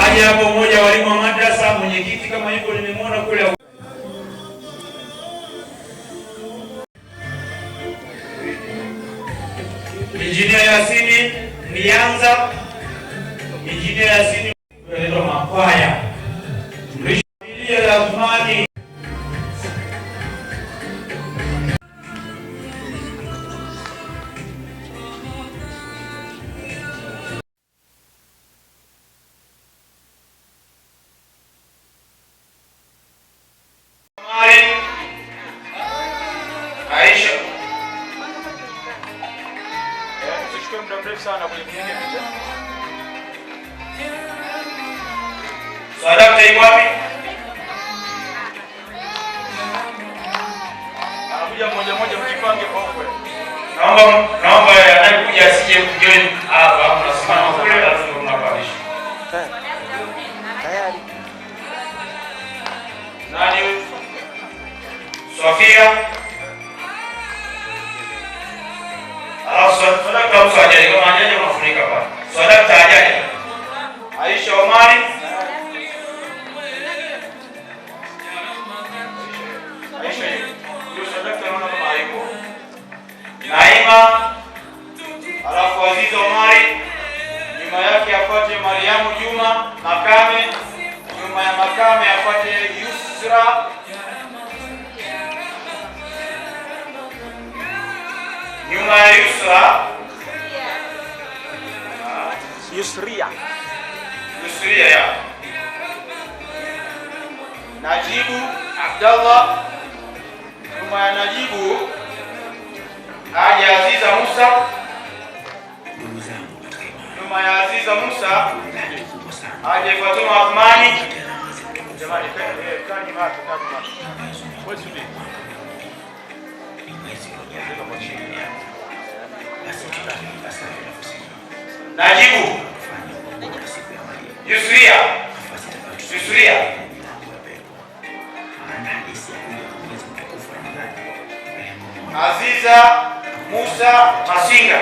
Aje hapo mmoja walimu wa madrasa, mwenyekiti kama yuko, nimemwona kule. Injinia Yasini Nianza, Injinia Yasini ndio makwaya. Familia ya Uthmani. Aisha. Usichukue muda mrefu sana kwenye kupiga picha. Sadaka iko wapi? Anakuja mmoja mmoja, mjipange kwa huko. Naomba anayekuja asije kujoin hapa, mnasimama kule alafu mnapandisha. Tayari. Nani? Sofia. Alafu sadaka usajaje kama hajaje unafunika pale. Sadaka hajaje. Aisha Omari. Aisha hiyo sadaka naona kama haipo. Naima. Alafu Aziza Omari. Nyuma yake afuate Mariamu Juma Makame. Nyuma ya Makame afuate Yusra. Nyuma ya Yusria ya Najibu Abdallah. Nyuma ya Najibu aje Aziza Musa. Nyuma ya Aziza Musa aje Fatuma Athmani. Jamani, kani macho. Wewe subiri. Najibu Yusria Aziza Musa Masinga,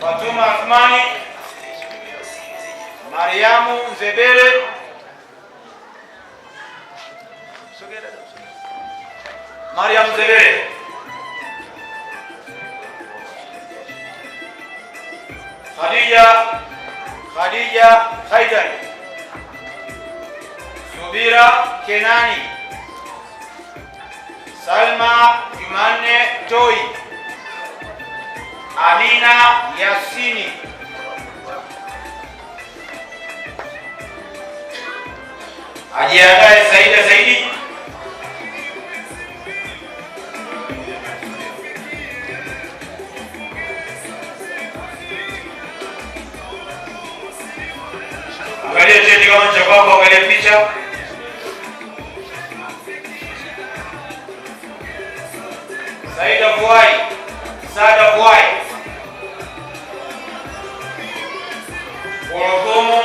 Fatuma Athmani, Mariamu Zebele, Mariam Zebele, Khadija Haidar, Subira Kenani, Salma Jumanne Toi, Amina Yasini, ajiandae Saida Zaidi, angalia cheti kama cha kwako, angalia picha. Saida Vuai, Sada Vuai, Orogomo,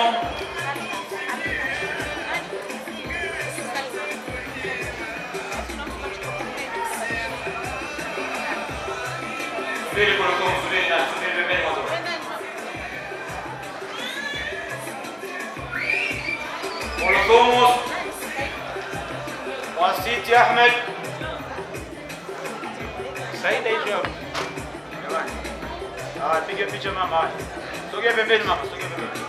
subiri Orogomo, subiri pembeni moto. Orogomo, Wasiti Ahmed Saida hicho. Jamani. Pige picha mama. Sogea pembeni mama, sogea pembeni.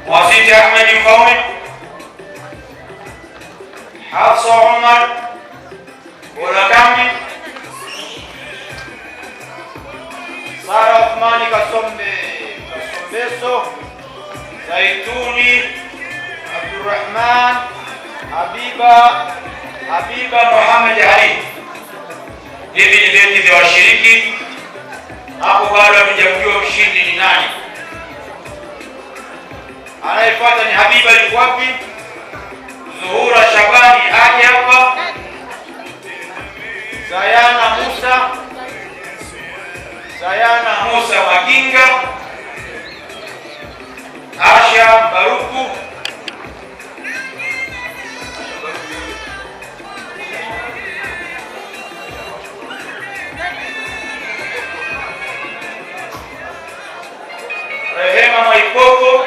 Wasiti Ahmed Mfaume. Hafsa Omar Olakami. Sara Uthmani Kasombeso. Zaituni Abdurrahman Habiba Muhammad Ali. Hivi ni vyeti vya washiriki. Hapo bado hatujajua mshindi ni nani. Anayefuata ni Habiba yuko wapi? Zuhura Shabani aje hapa. Sayana Musa Maginga. Asha Baruku. Rehema Mwaikoko.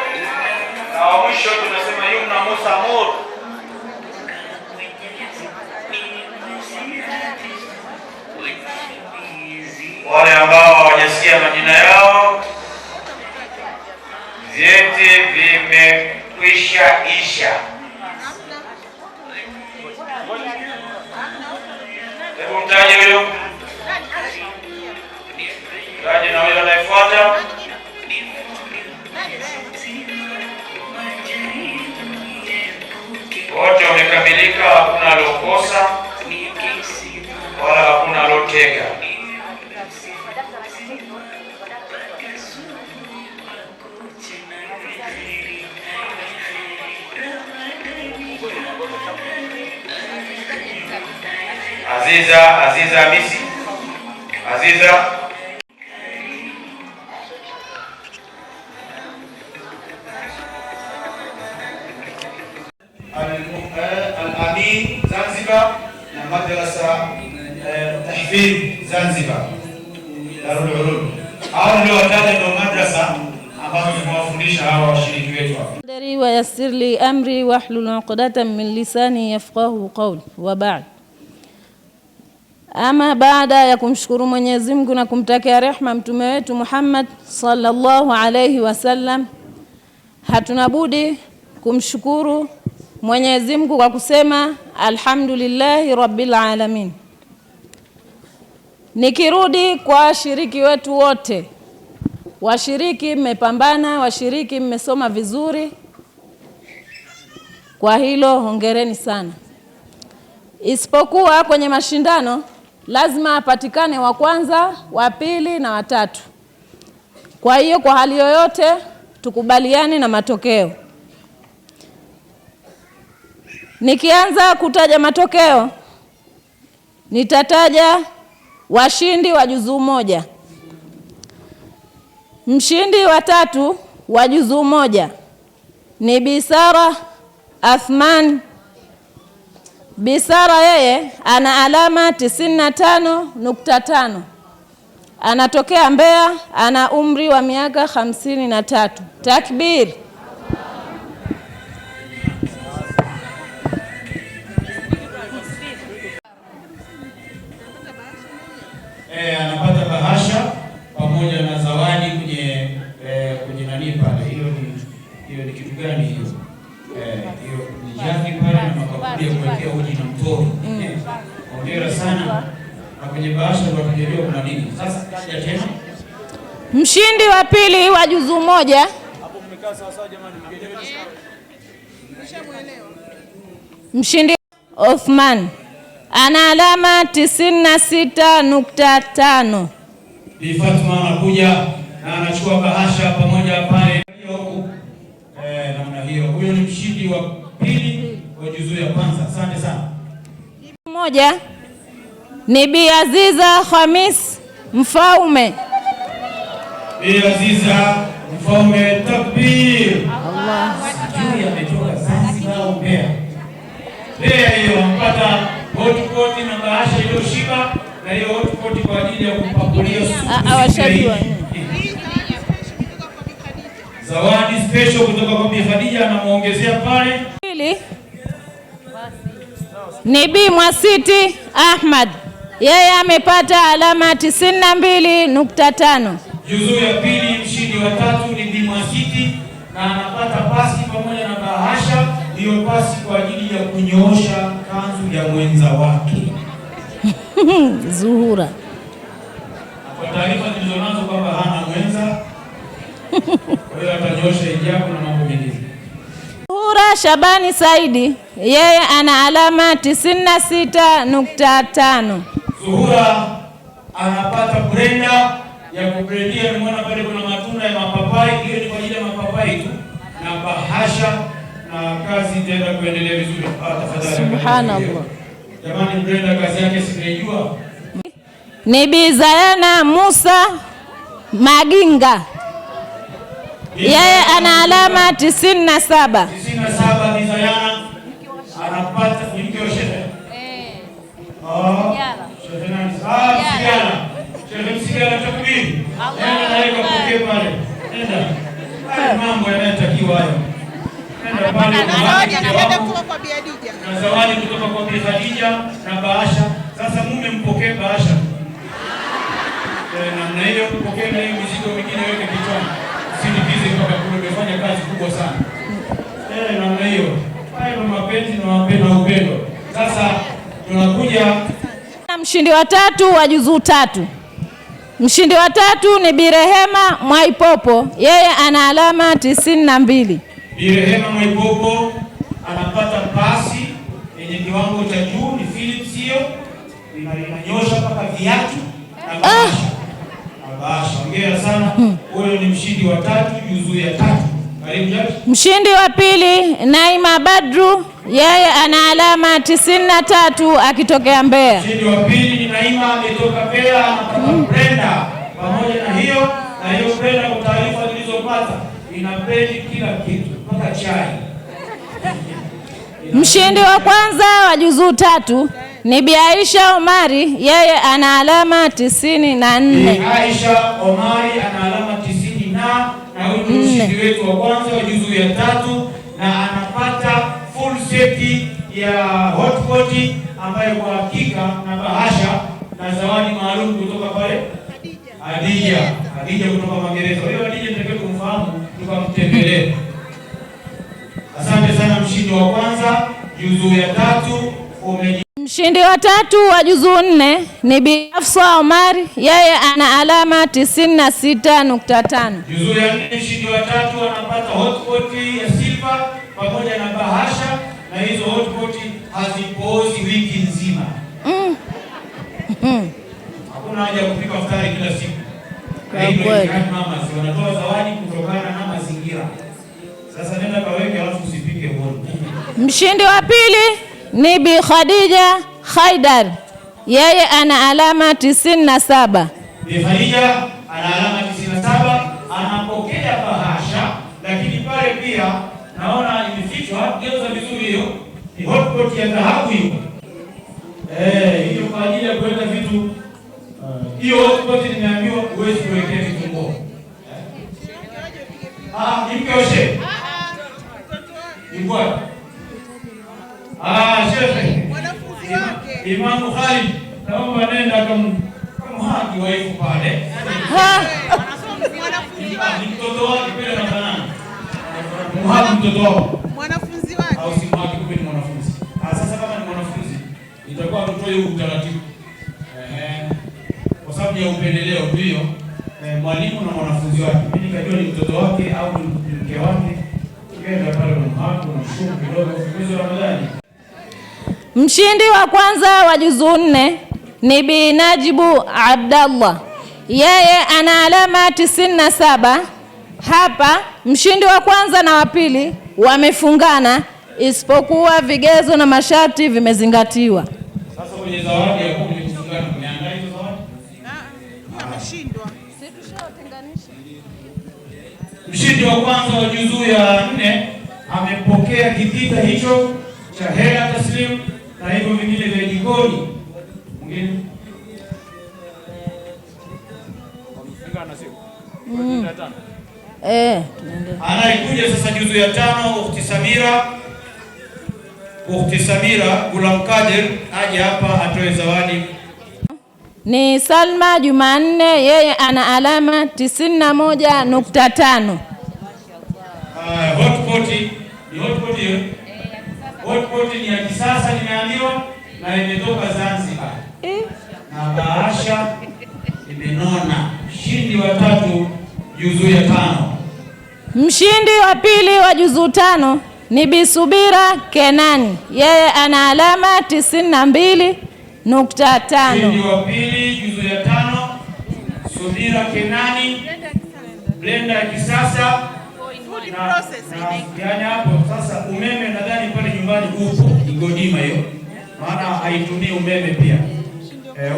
Na wa mwisho tunasema Yumna Musa Mur. Wale ambao hawajasikia majina yao, vyeti vimekwisha isha. Hebu mtaje huyo. Mtaje na huyo anayefuata. Wote wamekamilika, hakuna aliokosa wala hakuna aliotega. Aziza Hamisi. Aziza. Al-Amin Zanzibar na madrasa tahfidh Zanzibar Darul Ulum. Hao ndio watatu ndio madrasa ambazo tumewafundisha hawa washiriki wetu hapa. Dari wa yassir li amri wahlul 'uqdatan min lisani yafqahu qawli wa ba'd. Ama baada ya kumshukuru Mwenyezi Mungu na kumtakia rehma mtume wetu Muhammad sallallahu alayhi wasallam, hatuna budi kumshukuru Mwenyezi Mungu kwa kusema alhamdulillahi rabbil alamin. Nikirudi kwa washiriki wetu wote, washiriki mmepambana, washiriki mmesoma vizuri, kwa hilo hongereni sana. Isipokuwa kwenye mashindano lazima apatikane wa kwanza, wa pili na wa tatu. Kwa hiyo kwa hali yoyote tukubaliane na matokeo. Nikianza kutaja matokeo, nitataja washindi wa juzuu moja. Mshindi wa tatu wa juzuu moja ni Bisara Athman. Bisara yeye ana alama 95.5. Anatokea Mbeya, ana umri wa miaka 53. Takbir. Anapata bahasha pamoja na zawadi kwenye nani pale. Hiyo ni kitu gani hiyo? Hiyo ni jani pale na makaburi ya kuwekea uji na mtoro. Hongera sana. Na kwenye bahasha ndio tunajua kuna nini. Sasa kaja tena. Mshindi wa pili wa juzuu moja. Hapo mmekaa sawa sawa jamani, mgeelewe sawa. Mshindi Othman ana alama 96.5. Bi Fatma anakuja na anachukua bahasha pamoja pale huko. Namna hiyo. Huyo ni mshindi wa pili wa juzuu ya kwanza. Asante sana. Moja ni Bi Aziza Khamis Mfaume. Bi Aziza Mfaume, takbir. Allah. Sijui ametoka Zanzibar au Mbeya. Mbeya hiyo mpata hotpot na bahasha iliyoshiba, na hiyo hotpot kwa ajili ya kupakulia supu. Awashajua. zawadi special kutoka kwa Bi Khadija anamuongezea pale. Pili ni Bi Mwasiti Ahmad, yeye amepata alama 92.5. Juzuu ya pili, mshindi wa 3 ni Bi Mwasiti na anapata pasi pamoja na bahasha. Hiyo pasi kwa ajili ya kunyoosha kanzu ya mwenza wake Zuhura. Kwa taarifa zilizonazo kwamba hana mwenza, kwa hiyo atanyoosha hijabu na mambo mengine. Zuhura Shabani Saidi, yeye ana alama 96.5. Zuhura anapata blender ya kublendia. Nimeona pale kuna matunda ya mapapai, hiyo ni kwa ajili ya mapapai tu, na bahasha, na kazi itaenda kuendelea vizuri. Tafadhali. Subhanallah. Jamani, blender kazi yake sinaijua. Ni Bi Zayana Musa Maginga, yeye ana alama 97. 97 Bi Zayana anapata mkeo shehe. Shehe nani? Sigara. Shehe Sigara takbiri. Nenda naika pokee pale. Nenda. Haya mambo yanayotakiwa hayo. Nenda pale na zawadi kutoka kwa Bi Khadija na bahasha. Sasa mume mpokee bahasha. Namna hiyo mpokee, na hiyo mizigo mingine weke kichwani. Sindikize mpaka kule, umefanya kazi kubwa sana. Namna hiyo. Hayo mapenzi na upendo. Sasa tunakuja na mshindi wa 3 wa juzuu 3. Mshindi wa 3 ni Bi Rehema Mwaipopo, yeye ana alama 92. Bi Rehema Mwaipopo anapata pasi yenye kiwango cha juu, ni Philips hiyo. Inanyosha mpaka viatu na bahasha. Bahasha. Hongera sana. Huyo ni mshindi wa 3 juzuu ya 3. Karibu jaji. Mshindi wa pili Naima Badru, yeye ana alama 93 akitokea Mbeya. Mshindi wa pili ni Naima, ametoka Mbeya, anapata blender pamoja na hiyo blender. Kwa taarifa zilizopata ina blend kila kitu mpaka chai. Mshindi wa kwanza wa juzuu 3 ni Bi Aisha Omari, yeye ana alama 94. Bi Aisha Omari ana alama 90 na huyu ni mshindi wetu wa kwanza wa juzuu ya 3, na anapata full set ya hotpot ambayo kwa hakika na bahasha na zawadi maalum kutoka pale Hadija kutoka Magereza. Hiyo Hadija ndio kumfahamu, tukamtembelee. Asante sana mshindi wa kwanza juzuu ya 3. Mshindi wa 3 wa juzuu 4 ni Bi Hafsa Omari, yeye ana alama 96.5. Juzuu ya 4, mshindi wa 3 anapata hotpot ya silver pamoja na bahasha, na hizo hotpot hazipoozi wiki nzima. Hakuna haja kupika futari kila siku. Mama wanatoa zawadi kutokana na mazingira. Sasa nenda kaweke, alafu usipike uone. Mshindi wa pili ni Bi Khadija Haidar, yeye ana alama 97. Bi Khadija ana alama 97, anapokea bahasha, lakini pale pia naona imefichwa, geuza vizuri hiyo. Ni hotpot ya dhahabu hiyo. Hiyo kwa ajili ya kuweka vitu. Hiyo hotpot nimeambiwa huwezi kuwekea vitunguu. Nimkeoshe. Ibwa. Shehe. Mwanafunzi wake. Imamu Khalid, naomba nenda kumhaki waifu pale. Mwanafunzi wake. Ni mtoto wake pale na banana. Mhaki mtoto wako. Mwanafunzi wake. Au si mhaki kumbe ni mwanafunzi. Sasa kama ni mwanafunzi, itakuwa tutoe huu utaratibu. Kwa sababu ya upendeleo hiyo, mwalimu na mwanafunzi wake. Mimi nikajua ni mtoto wake au ni mke wake. Kenda pale na mhaki na mshuku kidogo mwezi wa Ramadhani. Mshindi wa kwanza wa juzuu 4 ni Bi Najibu Abdallah, yeye ana alama 97. Hapa mshindi wa kwanza na wa pili wamefungana, isipokuwa vigezo na masharti vimezingatiwa. Sasa kwenye zawadi ya kumi kufungana, umeandaa hizo zawadi? Ameshindwa. Mshindi wa kwanza wa juzuu ya 4 amepokea kitita hicho cha hela taslim na hivyo vingine vya jikoni. Mwingine tunaendelea. Anayekuja sasa juzu ya 5 Ukhti Samira Gulam Kadir aje hapa atoe zawadi. Ni Salma Jumanne, yeye ana alama 91.5. Hotpot ni ya kisasa nimeambiwa na imetoka Zanzibar. Na bahasha imenona. Mshindi wa 3 juzu ya 5. Mshindi wa pili wa juzu 5 ni Bisubira Kenani, yeye ana alama 92.5. Mshindi wa pili juzu ya 5 Subira Kenani, blender ya kisasa. Yani hapo sasa umeme nadhani pale nyumbani upo Igodima hiyo, maana haitumii umeme pia.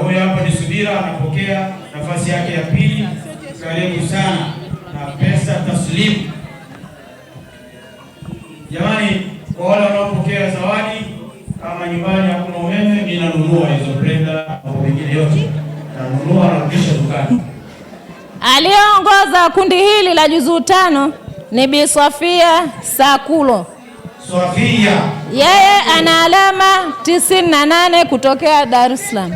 Huyo hapa ni Subira, anapokea nafasi yake ya pili. Karibu sana na pesa taslimu. Jamani, kwa wale wanaopokea zawadi, kama nyumbani hakuna umeme, mimi nanunua hizo blender na wengine yote nanunua na kisha dukani. Aliyeongoza kundi hili la juzu 5 ni Bi Safia Sakulo. Safia, yeye ana alama 98 kutokea Dar es Salaam.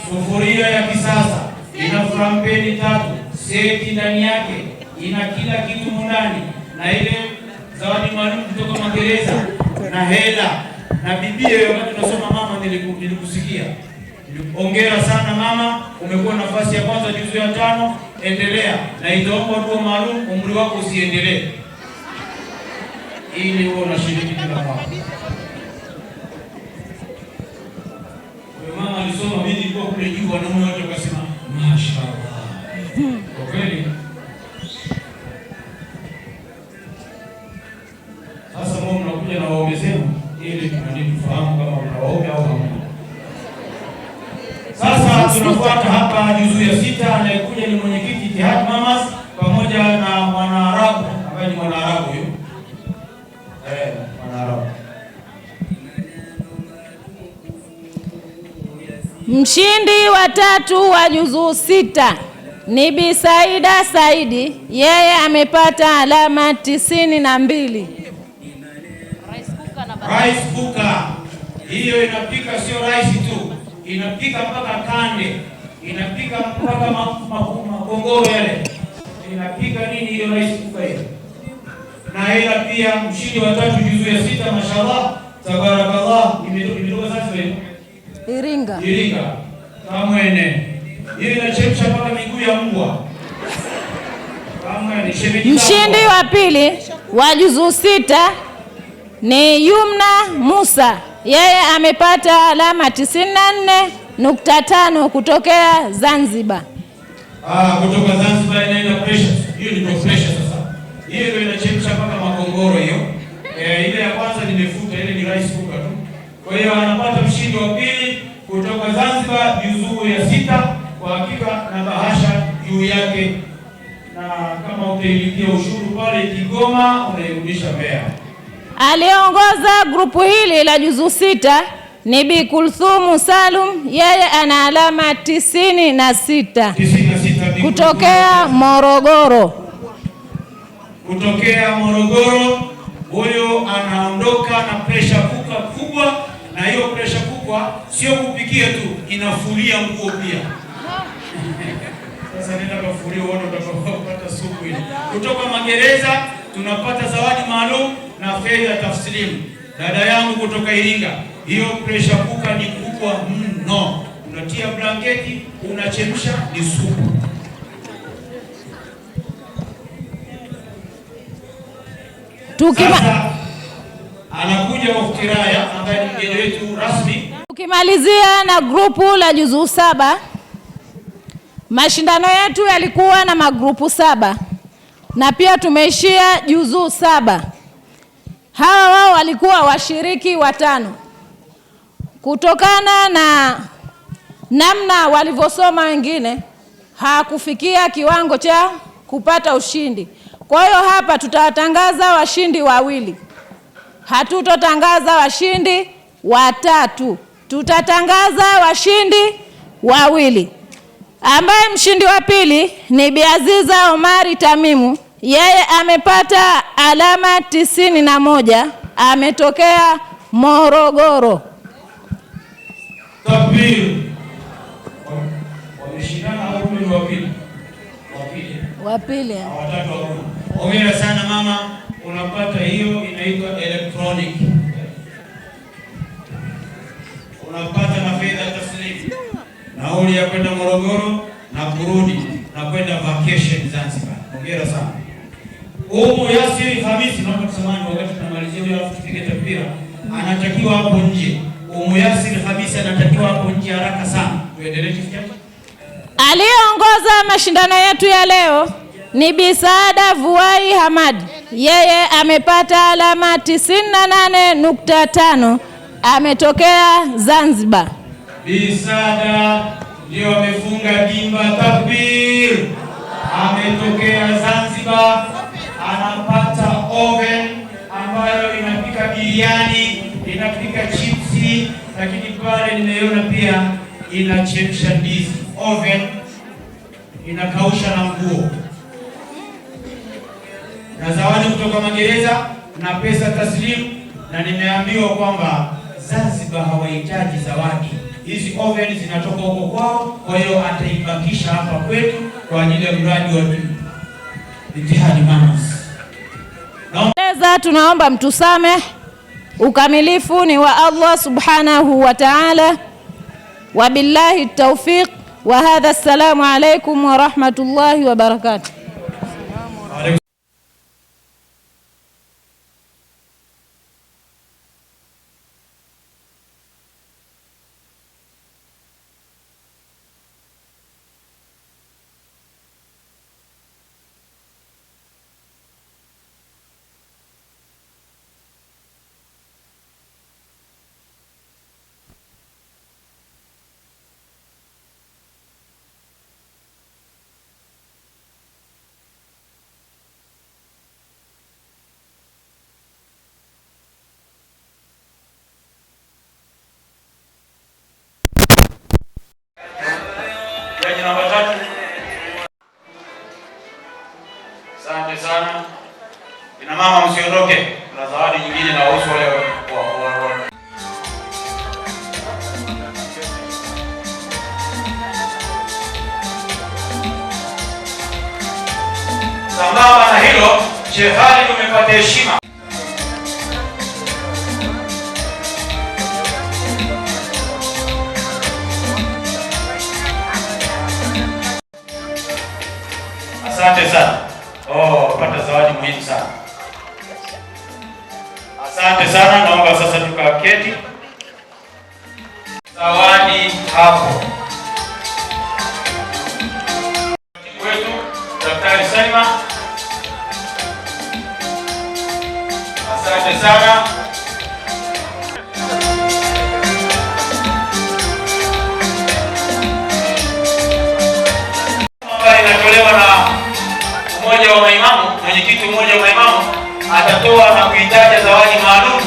Sufuria ya kisasa ina frampeni 3, seti ndani yake, ina kila kitu ndani, na ile zawadi maalum kutoka Magereza na hela na bibie. Wakati tunasoma mama, nilikusikia. Hongera sana mama, umekuwa nafasi ya kwanza juzu ya 5, endelea. Na itaomba dua maalum, umri wako usiendelee, ili uwe unashiriki kila mwaka. Mama alisoma, mimi nilikuwa kule juu, wanaume wote wakasema mashaallah. Kwa kweli. Sasa mbona mnakuja na waume zenu ili tufahamu kama mna waume au hamna. Sasa tunafuata hapa juzu ya 6, anayekuja ni mwenyekiti Jihad Mamas pamoja na Mwanaarabu ambaye ni Mwanaarabu huyo. Mwanaarabu. Mshindi wa 3 wa juzu 6 ni Bi Saida Saidi, yeye amepata alama 92. Rice cooker. Hiyo inapika sio rice tu, inapika mpaka kande, inapika mpaka makongoro yale, inapika nini hiyo rice cooker hiyo. Na hela pia. Mshindi wa 3 juzu ya 6, mashallah tabarakallah, imetoka Zanzibar, Iringa. Kamwene. Hiyo inachemsha mpaka miguu ya mbwa. Kamwene shemeji. Mshindi wa pili wa juzu 6 ni Yumna Musa, yeye amepata alama 94.5 kutokea Zanzibar. Kutoka Zanzibar inaenda pressure. Hiyo ni pressure sasa. Hiyo ndio inachemsha mpaka makongoro hiyo. Ile ya kwanza nimefuta, ile ni rice cooker tu. Kwa hiyo anapata mshindi wa pili kutoka Zanzibar juzu ya 6, kwa hakika na bahasha juu yake, na kama utailipia ushuru pale Kigoma unairudisha Mbeya. Aliongoza grupu hili la juzu 6 ni Bi Kulthumu Salum, yeye ana alama 96 kutokea Morogoro. Huyo anaondoka na pressure cooker kubwa, na hiyo pressure cooker sio kupikia tu, inafulia nguo pia. Sasa nenda kafulia uone utakapopata supu ile. Kutoka Magereza tunapata zawadi maalum na fedha taslimu. Dada yangu kutoka Iringa, hiyo pressure cooker ni kubwa mno. Unatia blanketi, unachemsha ni supu. Sasa anakuja Muftiraya ambaye ni mgeni wetu rasmi. Tukimalizia na grupu la juzu 7, mashindano yetu yalikuwa na magrupu 7 na pia tumeishia juzu 7. Hawa wao walikuwa washiriki 5. Kutokana na namna walivyosoma wengine, hakufikia kiwango cha kupata ushindi. Kwa hiyo hapa tutawatangaza washindi 2. Hatutotangaza washindi 3. Tutatangaza washindi 2. ambaye mshindi wa pili ni Bi Aziza Omari Tamimu. Yeye amepata alama 91, ametokea Morogoro. Takbir. Wameshindana au ni wa pili? Wa pili. Watatu wa kumi. Hongera sana mama, unapata hiyo inaitwa electronic. Unapata na fedha taslimu. Nauli ya kwenda Morogoro na kurudi na kwenda vacation Zanzibar. Hongera sana. Yasiri Hamisi, naomba tusamani wakati tunamalizia hiyo alafu tupige takbira. Anatakiwa hapo nje. Yasiri Hamisi anatakiwa hapo nje haraka sana. Tuendelee kifuatacho. Aliyeongoza mashindano yetu ya leo ni Bi Saada Vuai Hamad. Yeye amepata alama 98.5, ametokea Zanzibar. Bi Saada ndio amefunga dimba. Takbir. Ametokea Zanzibar, anapata oven ambayo inapika biriani, inapika chipsi, lakini pale nimeona pia inachemsha ndizi. Oven inakausha na nguo. Na zawadi kutoka magereza na pesa taslimu, na nimeambiwa kwamba Zanzibar hawahitaji zawadi. Hizi oven zinatoka huko kwao, kwa hiyo ataibakisha hapa kwetu kwa ajili ya mradi wa Jitihadi Mamas. Tunaomba mtusame, ukamilifu ni wa Allah subhanahu wa ta'ala. Wabillahi tawfiq wa hadha. Assalamu alaykum wa rahmatullahi wa barakatuh. Asante sana. Kina mama msiondoke. Kuna zawadi nyingine na wahusu wale wa. Sambamba na hilo, Sheikh Ali umepata heshima. Asante sana. Pata zawadi muhimu sana. Asante sana, naomba sasa tukaketi. Zawadi hapo. Wetu Daktari Salma. Asante sana. Inatolewa na mmoja wa maimamu, mwenyekiti mmoja wa maimamu atatoa na kuitaja zawadi maalum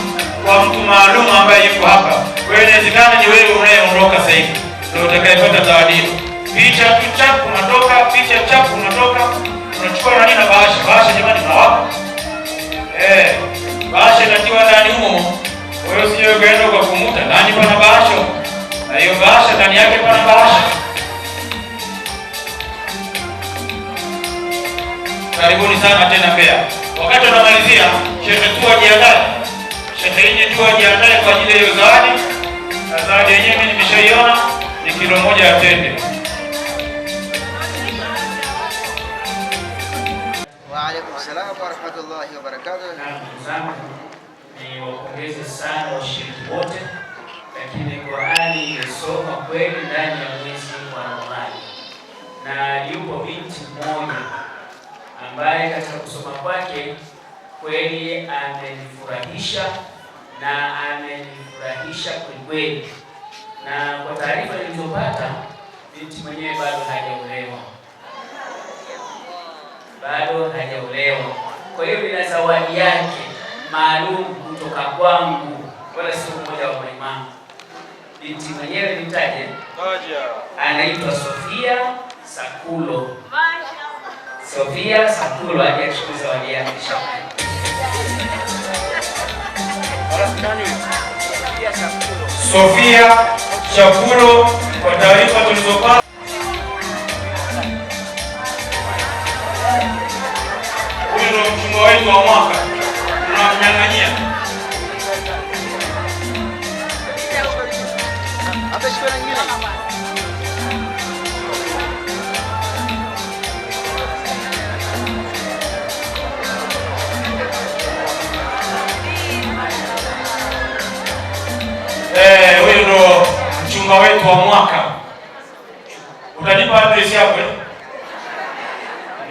kwa mtu maalum ambaye yuko hapa. Wewe inawezekana ni wewe unayeondoka sasa hivi ndio utakayepata zawadi hiyo. Picha tu chap unatoka, picha chap unatoka, unachukua nani na bahasha. Bahasha jamani mnawapo? Bahasha inatiwa ndani humo. Wewe usije ukaenda kwa kumuta ndani pana bahasha. Na hiyo bahasha ndani yake pana bahasha. Karibuni sana tena Mbeya. Wakati tunamalizia, Sheikh tu ajiandae. Sheikh yeye tu ajiandae kwa ajili ya hiyo zawadi. Na zawadi yenyewe mimi nimeshaiona ni kilo moja ya tende. Wa alaykum salaam wa rahmatullahi wa barakatuh. Ni wapongeze sana washiriki wote, lakini Qur'ani imesoma kweli ndani ya mwezi wa Ramadhani. Na yupo binti mmoja ambaye katika kusoma kwake kweli amenifurahisha na amenifurahisha kweli. Na kwa taarifa nilizopata, binti mwenyewe bado hajaolewa. Kwa hiyo nina zawadi yake maalum kutoka kwangu, wala sio mmoja wa maimamu. Binti mwenyewe nitaje, anaitwa Sofia Sakulo. Sofia Sakulo aje kuchukua zawadi yake inshallah. Sofia Sakulo, kwa taarifa tulizopata huyu ndio mchumba wetu wa mwaka. Tunamnyang'anyia. Hata shule nyingine. Huyu ndo mchumba wetu wa mwaka. Utanipa address yako?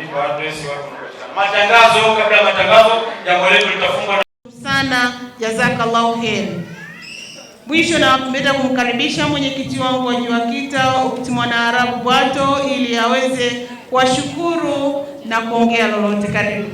Nipa address yako. Matangazo, kabla matangazo, jambo letu litafungwa sana. Jazakallahu khair. Mwisho napenda kumkaribisha mwenyekiti wangu wa JUAKITA Ukti Mwanaarabu Bwato ili aweze kuwashukuru na kuongea lolote. Karibu.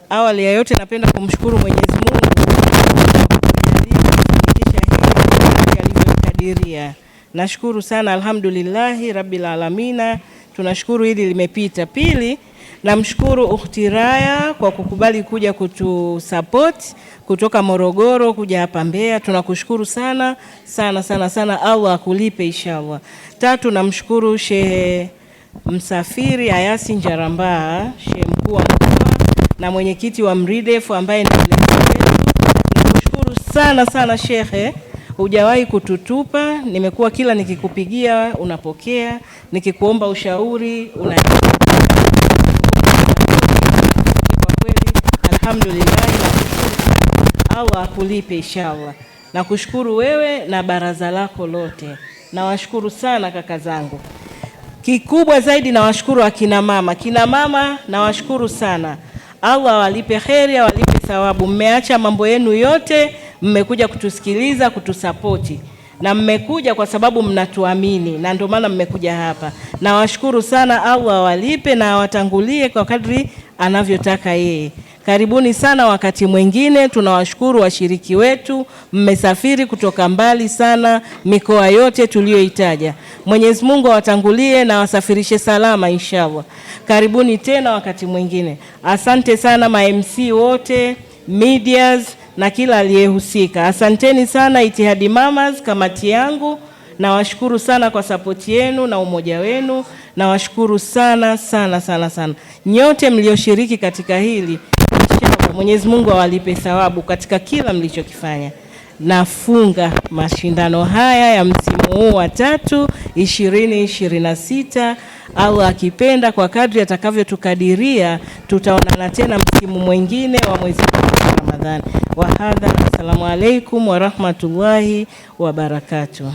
Awali ya yote napenda kumshukuru Mwenyezi Mungu kwa kufanikisha hili alivyokadiria. Nashukuru sana, alhamdulillahi rabbil alamina. Tunashukuru hili limepita. Pili, namshukuru Ukhti Raya kwa kukubali kuja kutusupport kutoka Morogoro kuja hapa Mbeya. Tunakushukuru sana sana sana sana, Allah akulipe inshallah. Tatu, namshukuru Shehe Msafiri Ayasi Njaramba, Shehe mkuu wa mkoa na mwenyekiti wa Mridef ambaye ni mlezi wetu. Nakushukuru sana sana Shehe, hujawahi kututupa. Nimekuwa kila nikikupigia unapokea, nikikuomba ushauri unanipa. Kwa kweli alhamdulillah, Allah akulipe inshallah. Nakushukuru wewe na baraza lako lote. Nawashukuru sana kaka zangu. Kikubwa zaidi nawashukuru akina mama. Kina mama nawashukuru sana. Allah awalipe kheri, awalipe thawabu. Mmeacha mambo yenu yote, mmekuja kutusikiliza, kutusapoti. Na mmekuja kwa sababu mnatuamini na ndio maana mmekuja hapa. Nawashukuru sana, Allah awalipe na awatangulie kwa kadri anavyotaka yeye. Karibuni sana wakati mwingine. Tunawashukuru washiriki wetu, mmesafiri kutoka mbali sana, mikoa yote tuliyoitaja. Mwenyezi Mungu awatangulie na wasafirishe salama inshallah. Karibuni tena wakati mwingine. Asante sana ma-MC wote, medias na kila aliyehusika. Asanteni sana Itihadi Mamas, kamati yangu. Nawashukuru sana kwa support yenu na umoja wenu. Nawashukuru sana sana sana sana. Nyote mlioshiriki katika hili, inshallah Mwenyezi Mungu awalipe thawabu katika kila mlichokifanya. Nafunga mashindano haya ya msimu huu wa 3 2026. Allah akipenda, kwa kadri atakavyotukadiria, tutaonana tena msimu mwingine wa mwezi wa Ramadhani. Wa hadha, assalamu alaikum wa rahmatullahi wa barakatuh.